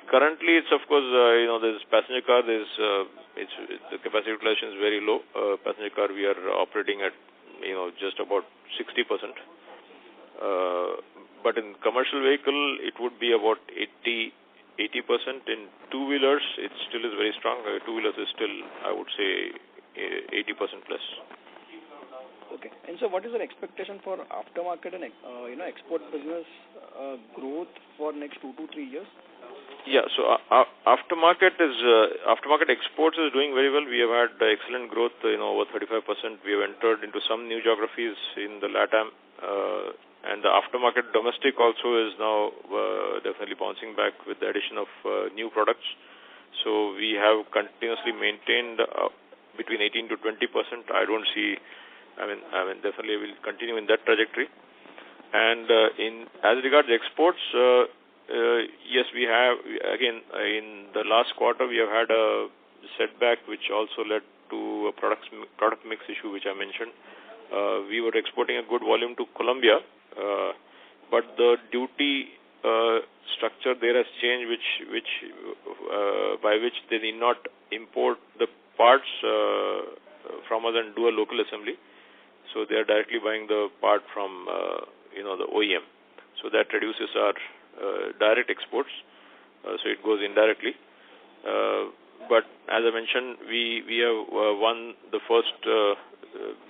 [SPEAKER 1] Currently, it's of course, there's passenger car, the capacity utilization is very low. Passenger car, we are operating at, just about 60%. But in commercial vehicle, it would be about 80%. In two-wheelers, it still is very strong. Two-wheelers is still, I would say, 80% plus.
[SPEAKER 7] Okay. And so what is your expectation for aftermarket and, export business growth for next 2 to 3 years?
[SPEAKER 1] Yeah, so aftermarket exports is doing very well. We have had excellent growth, over 35%. We have entered into some new geographies in the LATAM, and the aftermarket domestic also is now definitely bouncing back with the addition of new products. So we have continuously maintained between 18 to 20%. I don't see. I mean, definitely will continue in that trajectory. And as regards exports. Yes, we have, again, in the last quarter, we have had a setback which also led to a product mix issue, which I mentioned. We were exporting a good volume to Colombia, but the duty structure there has changed, by which they need not import the parts from us and do a local assembly. So they are directly buying the part from, the OEM. So that reduces our direct exports, so it goes indirectly. But as I mentioned, we have won the first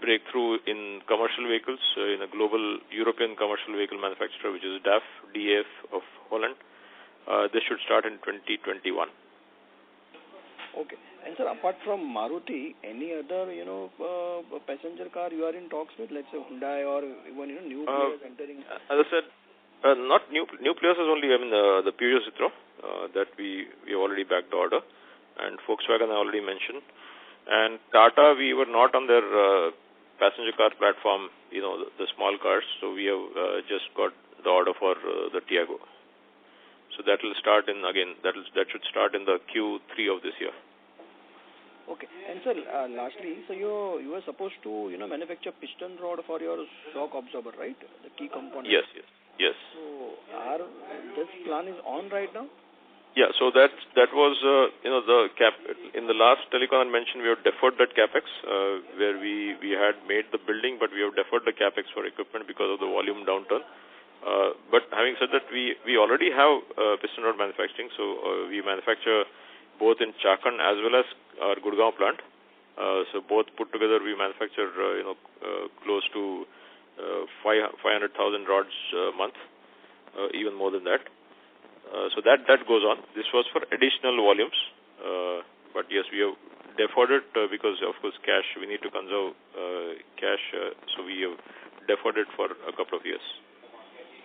[SPEAKER 1] breakthrough in commercial vehicles in a global European commercial vehicle manufacturer, which is DAF of Holland. This should start in 2021.
[SPEAKER 7] Okay. And sir, apart from Maruti, any other passenger car you are in talks with, let's say Hyundai or even new players entering?
[SPEAKER 1] As I said. Not new players is only, the Peugeot Citroën that we have already backed the order, and Volkswagen I already mentioned. And Tata, we were not on their passenger car platform, the small cars, so we have just got the order for the Tiago. So that will start that should start in the Q3 of this year.
[SPEAKER 7] Okay. And sir, lastly, so you were supposed to, manufacture piston rod for your shock absorber, right? The key component.
[SPEAKER 1] Yes. So,
[SPEAKER 7] this plan is on right now?
[SPEAKER 1] Yeah, so that was, the cap. In the last telecon I mentioned, we have deferred that capex, where we had made the building, but we have deferred the capex for equipment because of the volume downturn. But having said that, we already have piston rod manufacturing, so we manufacture both in Chakan as well as our Gurgaon plant. So both put together, we manufacture, close to 500,000 rods a month, even more than that. So that goes on. This was for additional volumes, but yes, we have deferred it because, of course, cash, we need to conserve cash, so we have deferred it for a couple of years.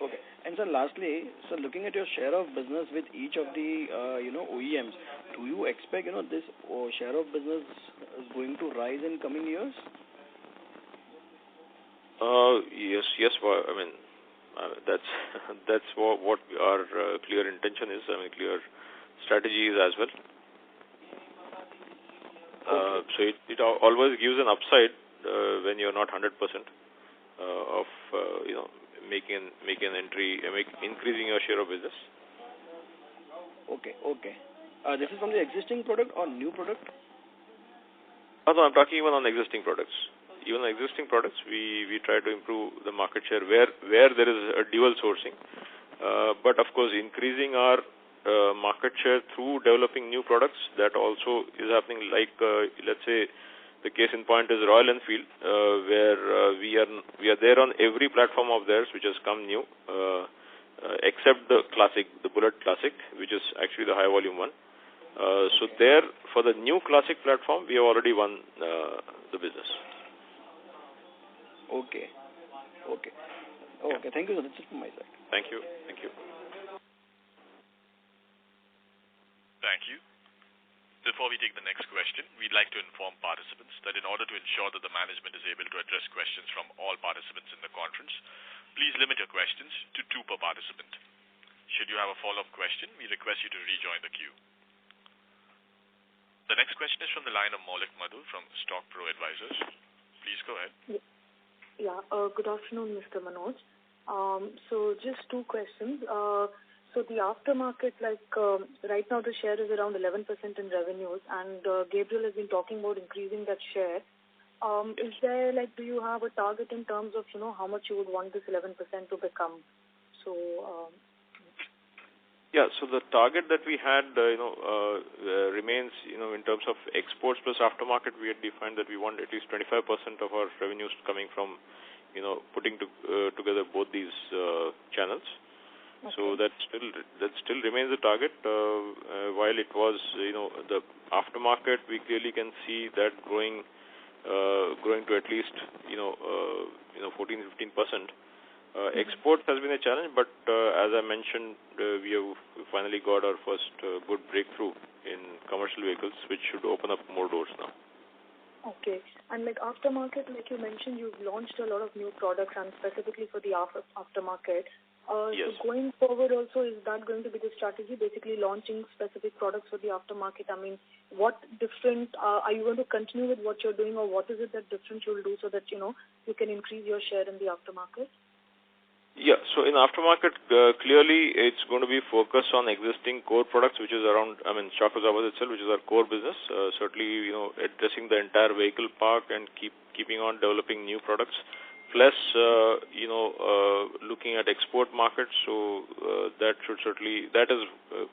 [SPEAKER 7] Okay. And sir, lastly, so looking at your share of business with each of the, OEMs, do you expect, this share of business is going to rise in coming years?
[SPEAKER 1] Yes. That's what our clear intention is. Clear strategy is as well. So it always gives an upside when you're not 100% of making an entry, increasing your share of business.
[SPEAKER 7] Okay. This is from the existing product or new product?
[SPEAKER 1] No, I'm talking even on existing products. Even on existing products, we try to improve the market share where there is a dual sourcing. But of course, increasing our market share through developing new products, that also is happening. Like let's say, the case in point is Royal Enfield, where we are there on every platform of theirs which has come new, except the Classic, the Bullet Classic, which is actually the high volume one. So there, for the new Classic platform, we have already won the business.
[SPEAKER 7] Okay. Thank you, sir. That's it from my side.
[SPEAKER 1] Thank you.
[SPEAKER 2] Thank you. Before we take the next question, we'd like to inform participants that in order to ensure that the management is able to address questions from all participants in the conference, please limit your questions to 2 per participant. Should you have a follow-up question, we request you to rejoin the queue. The next question is from the line of Maulik Madhu from Stock Pro Advisors. Please go ahead.
[SPEAKER 8] Yeah. Good afternoon, Mr. Manoj. So just two questions. So the aftermarket, right now the share is around 11% in revenues, and Gabriel has been talking about increasing that share. Is there, do you have a target in terms of, how much you would want this 11% to become? So,
[SPEAKER 1] yeah, so the target that we had, remains, in terms of exports plus aftermarket, we had defined that we want at least 25% of our revenues coming from, putting together both these channels. Okay. So that still remains the target. While it was, the aftermarket, we clearly can see that growing to at least 14-15%. Exports has been a challenge, but as I mentioned, we have finally got our first good breakthrough in commercial vehicles, which should open up more doors now.
[SPEAKER 8] Okay. And aftermarket, you mentioned, you've launched a lot of new products, and specifically for the aftermarket.
[SPEAKER 1] Yes.
[SPEAKER 8] So going forward also, is that going to be the strategy, basically launching specific products for the aftermarket? I mean, what different, are you going to continue with what you're doing, or what is it that different you'll do so that, you can increase your share in the aftermarket?
[SPEAKER 1] Yeah, so in aftermarket, clearly it's going to be focused on existing core products, which is around, Shockwave itself, which is our core business. Certainly, addressing the entire vehicle park and keeping on developing new products. Plus, looking at export markets, so that is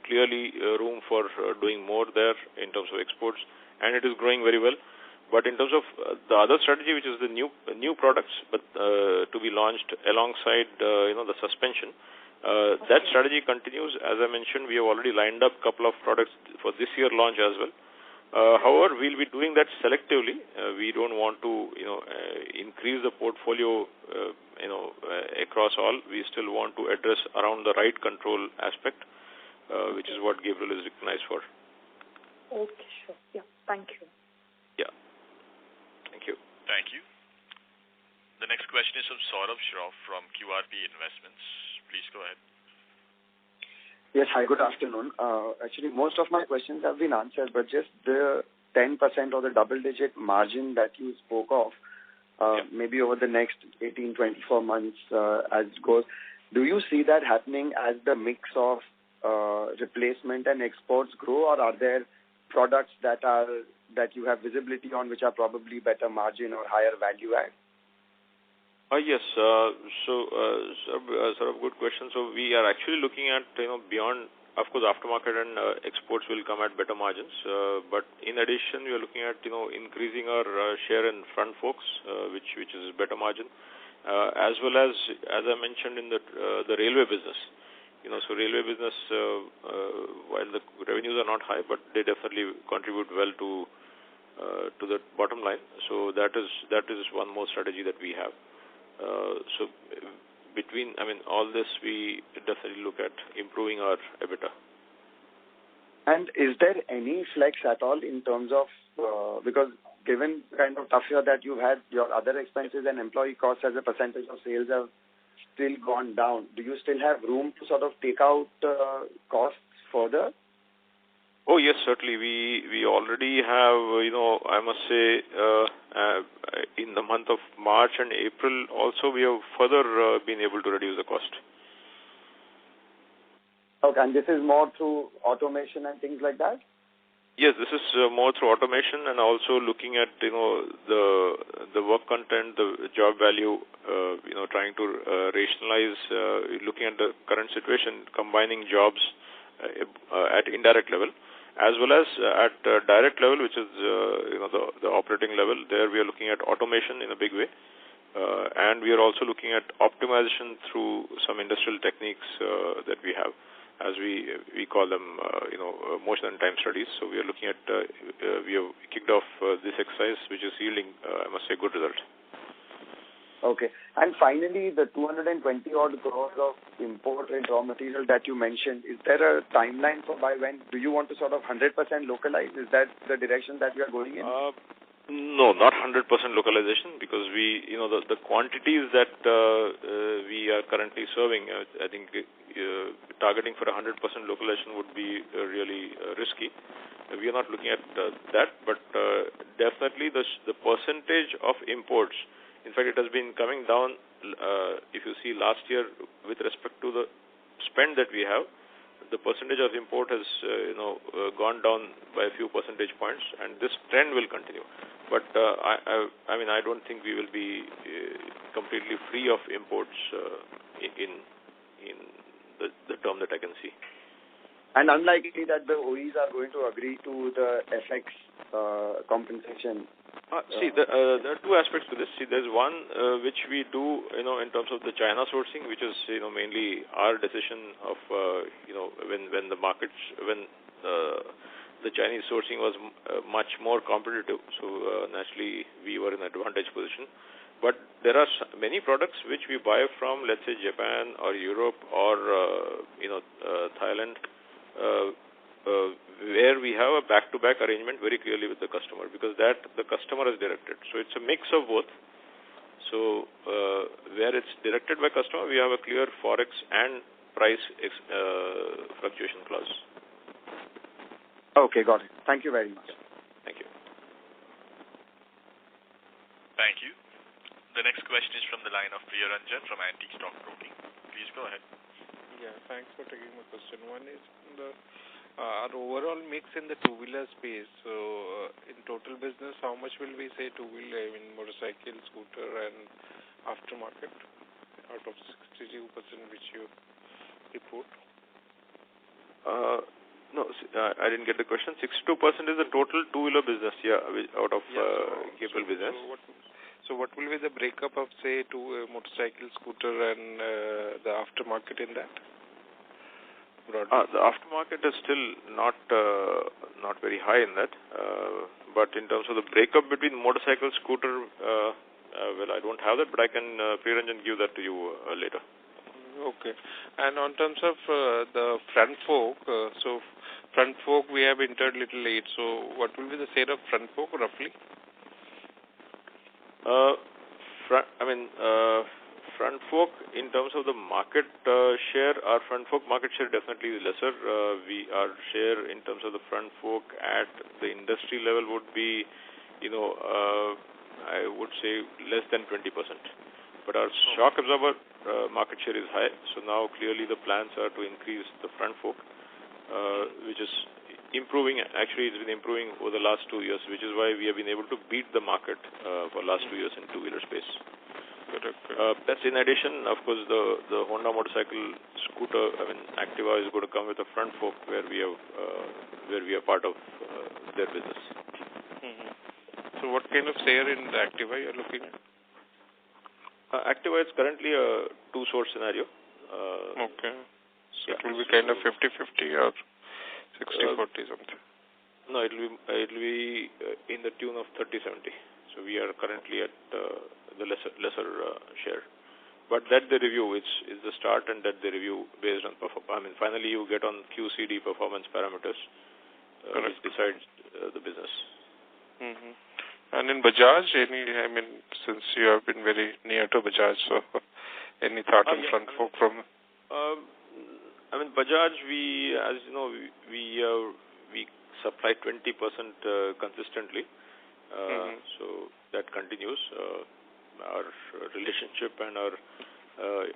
[SPEAKER 1] clearly room for doing more there in terms of exports, and it is growing very well. But in terms of the other strategy, which is the new products, but to be launched alongside the suspension, okay. That strategy continues. As I mentioned, we have already lined up a couple of products for this year launch as well. However, we'll be doing that selectively. We don't want to increase the portfolio across all. We still want to address around the right control aspect, which is what Gabriel is recognized for.
[SPEAKER 8] Okay, sure. Yeah, thank you.
[SPEAKER 1] Yeah. Thank you.
[SPEAKER 2] Thank you. The next question is from Saurabh Shroff from QRP Investments. Please go ahead.
[SPEAKER 9] Yes, hi, good afternoon. Actually, most of my questions have been answered, but just the 10% or the double-digit margin that you spoke of, maybe over the next 18, 24 months as it goes, do you see that happening as the mix of replacement and exports grow, or are there products that you have visibility on which are probably better margin or higher value add?
[SPEAKER 1] Yes, sort of good question. So we are actually looking at beyond, of course, aftermarket and exports will come at better margins. But in addition, we are looking at increasing our share in front forks, which is better margin, as well as I mentioned in the railway business. So railway business, while the revenues are not high, but they definitely contribute well to the bottom line. So that is one more strategy that we have. So between, all this, we definitely look at improving our EBITDA.
[SPEAKER 9] And is there any flex at all in terms of, because given kind of tough year that you've had, your other expenses and employee costs as a percentage of sales have still gone down. Do you still have room to sort of take out costs further?
[SPEAKER 1] Oh, yes, certainly. We already have, I must say, in the month of March and April also, we have further been able to reduce the cost.
[SPEAKER 9] Okay, and this is more through automation and things like that?
[SPEAKER 1] Yes, this is more through automation and also looking at, the work content, the job value, trying to rationalize, looking at the current situation, combining jobs at indirect level, as well as at direct level, which is the operating level. There we are looking at automation in a big way, and we are also looking at optimization through some industrial techniques that we have, as we call them, motion and time studies. So we are looking at we have kicked off this exercise, which is yielding, I must say, good result.
[SPEAKER 9] Okay. And finally, the 220 odd crores of imported raw material that you mentioned, is there a timeline for by when? Do you want to sort of 100% localize? Is that the direction that we are going in?
[SPEAKER 1] No, not 100% localization, because the quantities that we are currently serving, I think targeting for 100% localization would be really risky. we are not looking at that, but definitely the percentage of imports, in fact, it has been coming down. If you see last year with respect to the spend that we have, the percentage of import has gone down by a few percentage points, and this trend will continue. But I mean, I don't think we will be completely free of imports in the term that I can see.
[SPEAKER 9] And unlikely that the OEs are going to agree to the FX compensation.
[SPEAKER 1] See, there are two aspects to this. See, there's one which we do, in terms of the China sourcing, which is, mainly our decision of, when the markets, when the Chinese sourcing was much more competitive. So naturally, we were in an advantage position. But there are many products which we buy from, let's say, Japan or Europe or, Thailand, where we have a back-to-back arrangement very clearly with the customer, because that the customer is directed. So it's a mix of both. So where it's directed by customer, we have a clear forex and price fluctuation clause.
[SPEAKER 9] Okay, got it. Thank you very much.
[SPEAKER 1] Thank you.
[SPEAKER 2] Thank you. The next question is from the line of Priyaranjan from Antique Stock Broking. Please go ahead.
[SPEAKER 10] Yeah, thanks for taking my question. One is our overall mix in the two-wheeler space. So in total business, how much will we say two-wheeler, motorcycle, scooter, and aftermarket out of 62% which you report?
[SPEAKER 1] No, I didn't get the question. 62% is the total two-wheeler business, out of Gabriel business.
[SPEAKER 10] So what will be the breakup of, say, motorcycle, scooter, and the aftermarket in that?
[SPEAKER 1] The aftermarket is still not very high in that. But in terms of the breakup between motorcycle, scooter, I don't have that, but I can, Priyaranjan, give that to you later.
[SPEAKER 10] Okay. And on terms of the front fork, so front fork we have entered little late. So what will be the share of front fork roughly?
[SPEAKER 1] Front fork, in terms of the market share, our front fork market share definitely is lesser. Our share in terms of the front fork at the industry level would be, I would say less than 20%. But our shock absorber market share is high. So now clearly the plans are to increase the front fork, which is improving. Actually, it's been improving over the last 2 years, which is why we have been able to beat the market for last 2 years in two-wheeler space. That's in addition, of course, the Honda motorcycle, scooter, Activa is going to come with a front fork where we are part of their business.
[SPEAKER 10] Mm-hmm. So what kind of share in the Activa you are looking at?
[SPEAKER 1] Activa is currently a two-source scenario.
[SPEAKER 10] Okay. So it will be kind of 50-50 or 60-40 something?
[SPEAKER 1] No, it will be in the tune of 30-70. So we are currently at the lesser share. But that they review, it's the start, and that they review based on performance. Finally you get on QCD performance parameters, which decides the business.
[SPEAKER 10] Mm-hmm. And in Bajaj, since you have been very near to Bajaj, so any thought on front fork from?
[SPEAKER 1] Bajaj, as you know, we supply 20% consistently. So that continues. Our relationship and our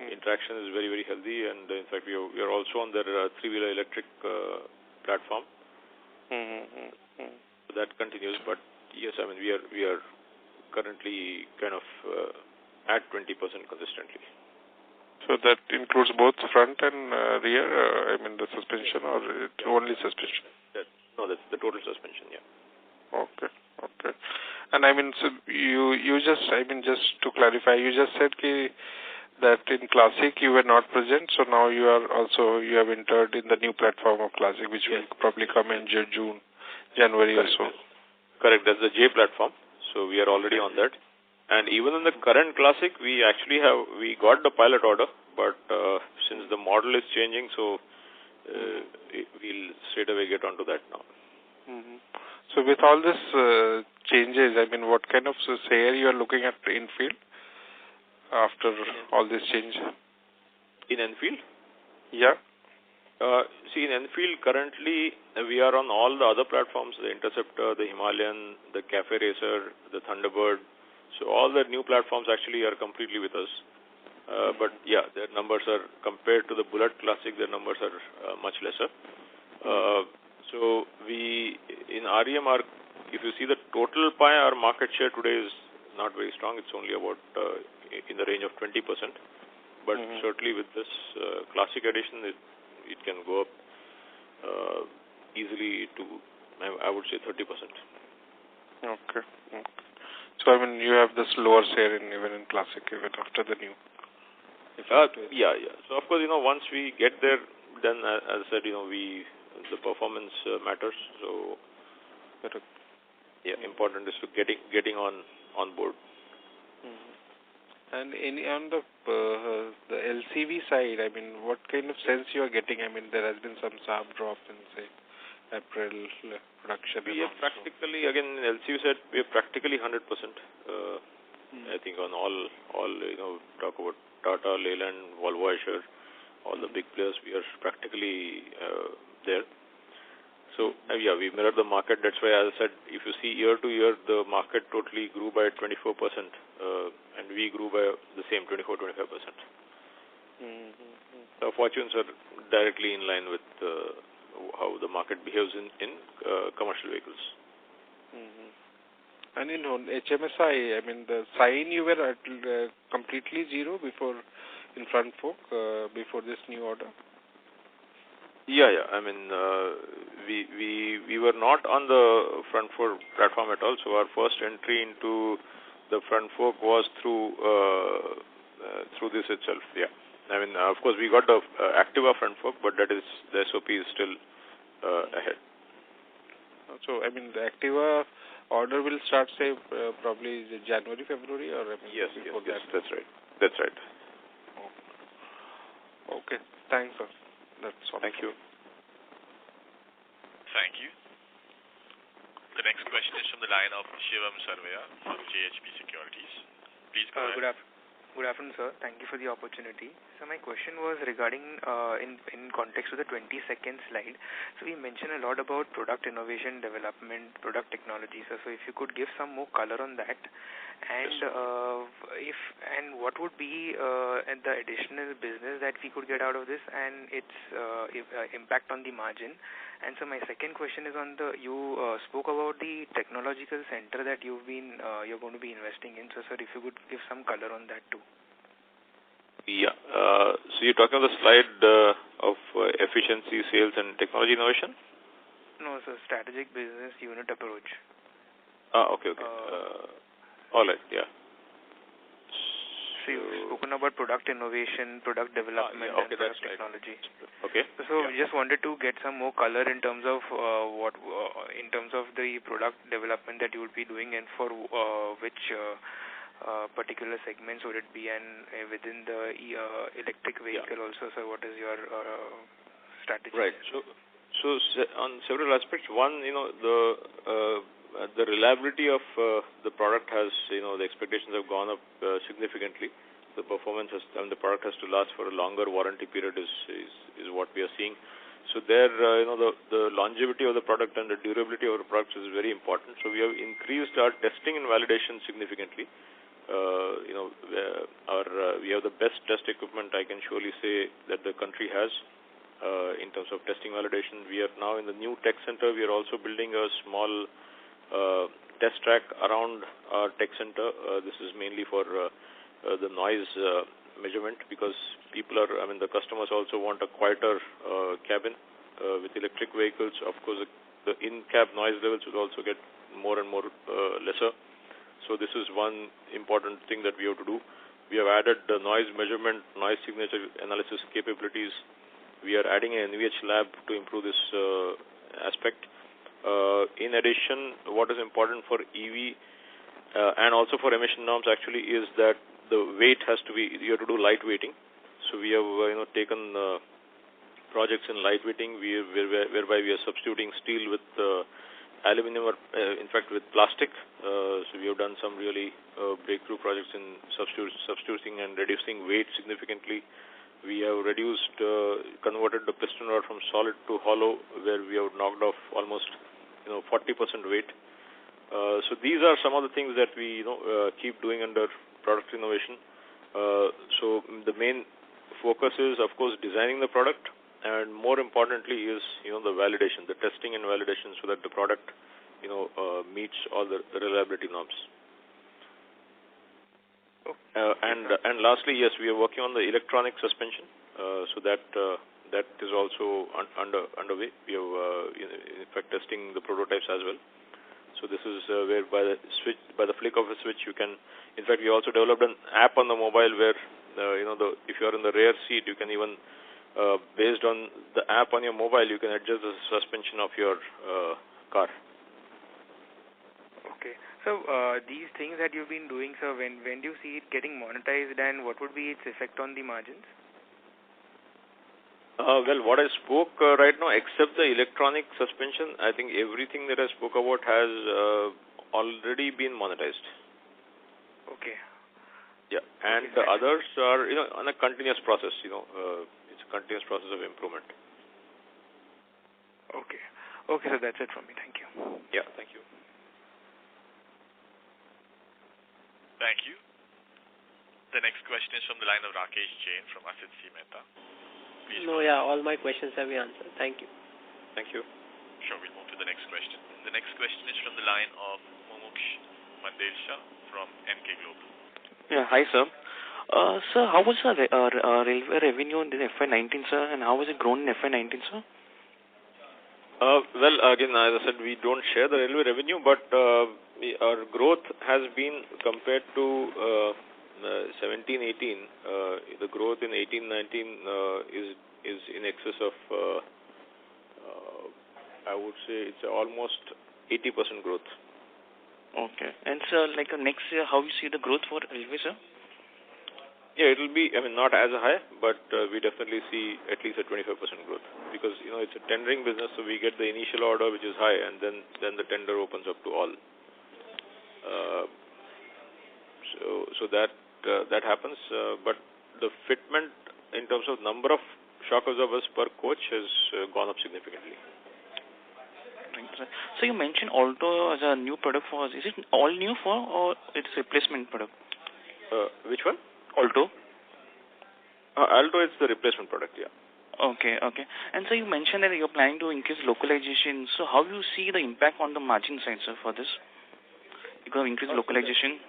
[SPEAKER 1] interaction is very, very healthy, and in fact we are also on their three-wheeler electric platform. So that continues, but yes, we are currently kind of at 20% consistently.
[SPEAKER 10] So that includes both front and rear, the suspension, or only suspension?
[SPEAKER 1] No, that's the total suspension, yeah.
[SPEAKER 10] Okay. And so you just, just to clarify, you just said that in Classic you were not present, so now you have entered in the new platform of Classic, which will probably come in January or so.
[SPEAKER 1] Correct, that's the J platform, so we are already on that. And even in the current Classic, we got the pilot order, but since the model is changing, so we'll straight away get onto that now.
[SPEAKER 10] Mm-hmm. So with all this changes, what kind of share you are looking at in-field after all this change?
[SPEAKER 1] In Enfield?
[SPEAKER 10] Yeah.
[SPEAKER 1] See, in Enfield, currently, we are on all the other platforms, the Interceptor, the Himalayan, the Cafe Racer, the Thunderbird. So all the new platforms actually are completely with us. But yeah, their numbers are, compared to the Bullet Classic, their numbers are much lesser. So we, in REM, if you see the total pie, our market share today is not very strong. It's only about in the range of 20%. But certainly with this Classic edition, it can go up easily to, I would say, 30%.
[SPEAKER 10] Okay. So, I mean, you have this lower share even in Classic, even after the new.
[SPEAKER 1] Yeah. So, of course, once we get there, then, as I said, the performance matters. So, important is to getting on board.
[SPEAKER 10] And on the LCV side, I mean, what kind of sense you are getting? I mean, there has been some sharp drop in, say, April production.
[SPEAKER 1] We are practically, again, in LCV side, we are practically 100%. I think on all talk about Tata, Leyland, Volvo, Eicher, all the big players, we are practically there. So, we mirror the market. That's why, as I said, if you see year to year, the market totally grew by 24%, and we grew by the same 24-25%. The fortunes are directly in line with how the market behaves in commercial vehicles.
[SPEAKER 10] And in HMSI, I mean, the sign you were at completely zero before in front fork before this new order.
[SPEAKER 1] Yeah. I mean, we were not on the front fork platform at all. So our first entry into the front fork was through this itself. Yeah. I mean, of course, we got the Activa front fork, but that is, the SOP is still ahead.
[SPEAKER 10] So, I mean, the Activa order will start, say, probably January, February, or
[SPEAKER 1] yes, that's right.
[SPEAKER 10] Okay. Thanks, sir. That's all.
[SPEAKER 1] Thank you.
[SPEAKER 2] Thank you. The next question is from the line of Shivam Sarvaya from JHP Securities. Please go ahead.
[SPEAKER 11] Good afternoon, sir. Thank you for the opportunity. So my question was regarding in context of the 22nd slide. So we mentioned a lot about product innovation, development, product technology. So if you could give some more color on that, and what would be the additional business that we could get out of this and its impact on the margin. And so my second question is on you spoke about the technological center that you're going to be investing in. So sir, if you could give some color on that too.
[SPEAKER 1] Yeah. So you're talking about the slide of efficiency, sales, and technology innovation?
[SPEAKER 11] No, sir. Strategic business unit approach.
[SPEAKER 1] Okay. All right. Yeah.
[SPEAKER 11] So you've spoken about product innovation, product development, and product technology.
[SPEAKER 1] Okay.
[SPEAKER 11] So we just wanted to get some more color in terms of in terms of the product development that you would be doing, and for which particular segments would it be, and within the electric vehicle also. So what is your strategy?
[SPEAKER 1] Right. So on several aspects. One, the reliability of the product has, the expectations have gone up significantly. The performance the product has to last for a longer warranty period is what we are seeing. So there, the longevity of the product and the durability of the products is very important. So we have increased our testing and validation significantly. We have the best test equipment, I can surely say, that the country has. In terms of testing validation, we are now in the new tech center. We are also building a small test track around our tech center. This is mainly for the noise measurement, because the customers also want a quieter cabin. With electric vehicles, of course, the in-cab noise levels will also get more and more lesser. So this is one important thing that we have to do. We have added the noise measurement, noise signature analysis capabilities. We are adding an NVH lab to improve this aspect. In addition, what is important for EV and also for emission norms actually is that the weight has to be, you have to do light weighting. So we have taken projects in light weighting whereby we are substituting steel with aluminum, or in fact with plastic. So we have done some really breakthrough projects in substituting and reducing weight significantly. We have converted the piston rod from solid to hollow, where we have knocked off almost 40% weight. So these are some of the things that we keep doing under product innovation. So the main focus is, of course, designing the product, and more importantly is the validation, the testing and validation, so that the product meets all the reliability norms. And lastly, yes, we are working on the electronic suspension, so that is also underway. We have in fact testing the prototypes as well. So this is where by the flick of a switch you can. In fact, we also developed an app on the mobile where if you are in the rear seat, you can even based on the app on your mobile, you can adjust the suspension of your car.
[SPEAKER 11] Okay. So these things that you've been doing, sir, when do you see it getting monetized, and what would be its effect on the margins?
[SPEAKER 1] Well, what I spoke right now, except the electronic suspension, I think everything that I spoke about has already been monetized.
[SPEAKER 11] Okay.
[SPEAKER 1] Yeah, and the others are on a continuous process. It's a continuous process of improvement.
[SPEAKER 11] Okay. Okay, so that's it from me. Thank you.
[SPEAKER 1] Yeah, thank you.
[SPEAKER 2] Thank you. The next question is from the line of Rakesh Jain from Asit C. Mehta. Please
[SPEAKER 12] all my questions have been answered. Thank you.
[SPEAKER 1] Thank you.
[SPEAKER 2] Sure, we'll move to the next question. The next question is from the line of Mumuksh Mandelsha from MK Global.
[SPEAKER 4] Yeah, hi, sir. Sir, how was the railway revenue in the FY19, sir, and how was it grown in FY19, sir?
[SPEAKER 1] Well, again, as I said, we don't share the railway revenue, but our growth has been compared to 17-18. The growth in 18-19 is in excess of, I would say, it's almost 80% growth.
[SPEAKER 4] Okay. And sir, like next year, how you see the growth for railway, sir?
[SPEAKER 1] Yeah, it will be, not as high, but we definitely see at least a 25% growth, because, it's a tendering business, so we get the initial order, which is high, and then the tender opens up to all. So that happens, but the fitment in terms of number of shock absorbers per coach has gone up significantly.
[SPEAKER 4] So you mentioned Alto as a new product for us. Is it all new or it's a replacement product?
[SPEAKER 1] Which one?
[SPEAKER 4] Alto.
[SPEAKER 1] Alto is the replacement product, yeah.
[SPEAKER 4] Okay. And so you mentioned that you're planning to increase localization. So how do you see the impact on the margin side, sir, for this? Because of increased localization?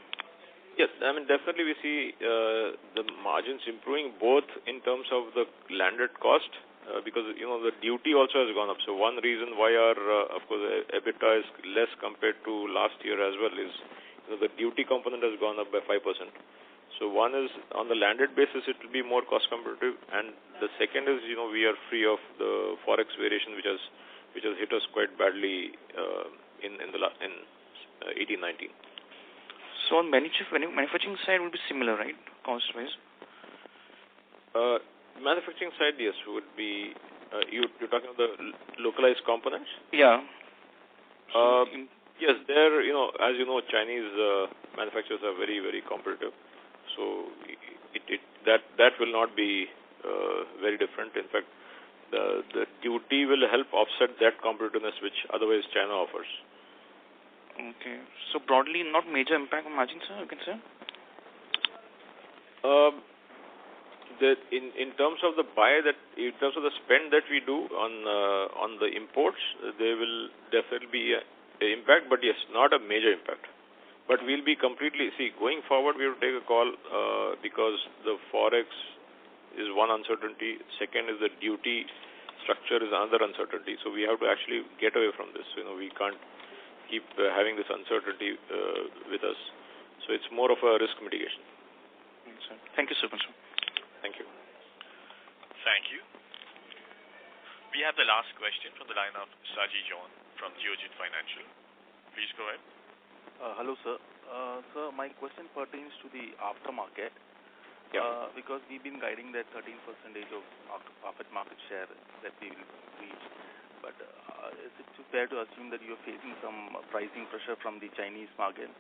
[SPEAKER 1] Yes, definitely we see the margins improving both in terms of the landed cost, because, the duty also has gone up. So one reason why our, of course, EBITDA is less compared to last year as well is, the duty component has gone up by 5%. So one is on the landed basis, it will be more cost competitive, and the second is, we are free of the forex variation, which has hit us quite badly in 18-19.
[SPEAKER 4] So on manufacturing side would be similar, right, cost-wise?
[SPEAKER 1] Manufacturing side, yes, would be. You're talking about the localized components?
[SPEAKER 4] Yeah.
[SPEAKER 1] Yes, there. As you know, Chinese manufacturers are very, very competitive. So that will not be very different. In fact, the duty will help offset that competitiveness which otherwise China offers.
[SPEAKER 4] Okay. So broadly, not major impact on margins, sir, you can say?
[SPEAKER 1] In terms of the in terms of the spend that we do on the imports, there will definitely be an impact, but yes, not a major impact. But we'll be completely, going forward, we will take a call because the forex is one uncertainty. Second is the duty structure is another uncertainty. So we have to actually get away from this. We can't keep having this uncertainty with us. So it's more of a risk mitigation.
[SPEAKER 4] Thank you so much, sir.
[SPEAKER 1] Thank you.
[SPEAKER 2] Thank you. We have the last question from the line of Saji John from Geojit Financial. Please go ahead.
[SPEAKER 13] Hello, sir. Sir, my question pertains to the aftermarket.
[SPEAKER 1] Yeah.
[SPEAKER 13] Because we've been guiding that 13% of market share that we will reach. But is it fair to assume that you're facing some pricing pressure from the Chinese market?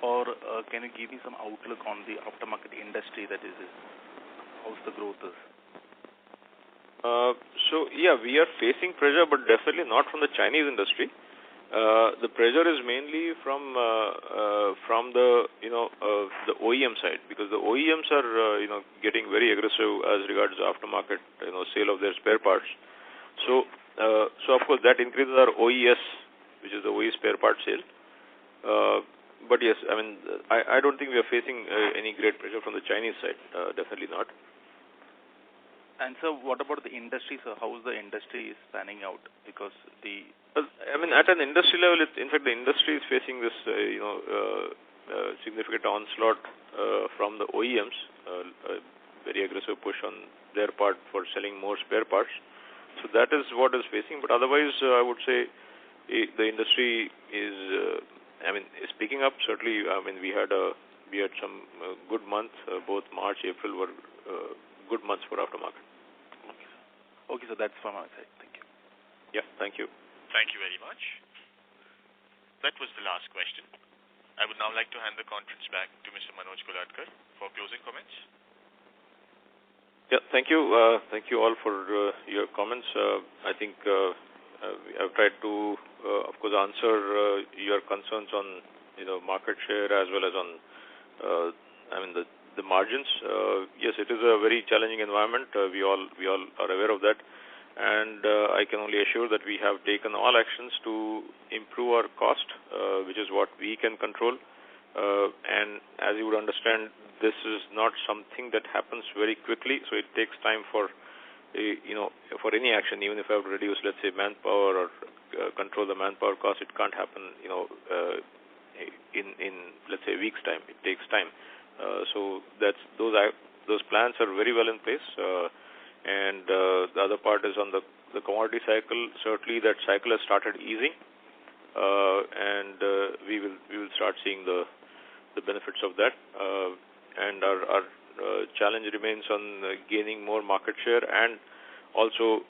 [SPEAKER 13] Or can you give me some outlook on the aftermarket industry, that is, how's the growth is?
[SPEAKER 1] We are facing pressure, but definitely not from the Chinese industry. The pressure is mainly from the the OEM side, because the OEMs are getting very aggressive as regards the aftermarket sale of their spare parts. So of course that increases our OES, which is the OE spare part sale. But yes, I mean I don't think we are facing any great pressure from the Chinese side. Definitely not.
[SPEAKER 13] And so, what about the industry? So, how is the industry is panning out? Because
[SPEAKER 1] at an industry level, in fact, the industry is facing this, significant onslaught from the OEMs, a very aggressive push on their part for selling more spare parts. So that is what is facing. But otherwise, I would say the industry is picking up. Certainly, I mean, we had some good months. Both March, April were good months for aftermarket.
[SPEAKER 13] Okay, so that's from our side. Thank you.
[SPEAKER 1] Yeah, thank you.
[SPEAKER 2] Thank you very much. That was the last question. I would now like to hand the conference back to Mr. Manoj Koladkar for closing comments.
[SPEAKER 1] Yeah, thank you. Thank you all for your comments. I think I've tried to, of course, answer your concerns on market share as well as on the margins. Yes, it is a very challenging environment. We all are aware of that, and I can only assure that we have taken all actions to improve our cost, which is what we can control. And as you would understand, this is not something that happens very quickly. So it takes time for for any action. Even if I have to reduce, let's say, manpower or control the manpower cost, it can't happen in let's say a week's time. It takes time. So those plans are very well in place, and the other part is on the commodity cycle. Certainly, that cycle has started easing, and we will start seeing the benefits of that. And our challenge remains on gaining more market share and also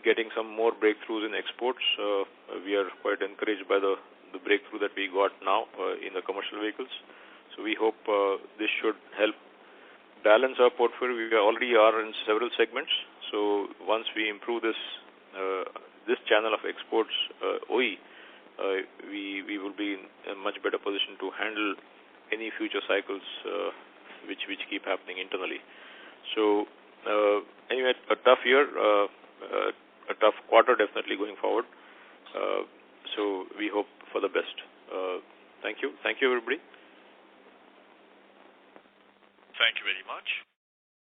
[SPEAKER 1] getting some more breakthroughs in exports. We are quite encouraged by the breakthrough that we got now in the commercial vehicles. So we hope this should help balance our portfolio. We already are in several segments. So once we improve this channel of exports OE, we will be in a much better position to handle any future cycles which keep happening internally. So anyway, a tough year, a tough quarter definitely going forward. So we hope for the best. Thank you. Thank you, everybody.
[SPEAKER 2] Thank you very much.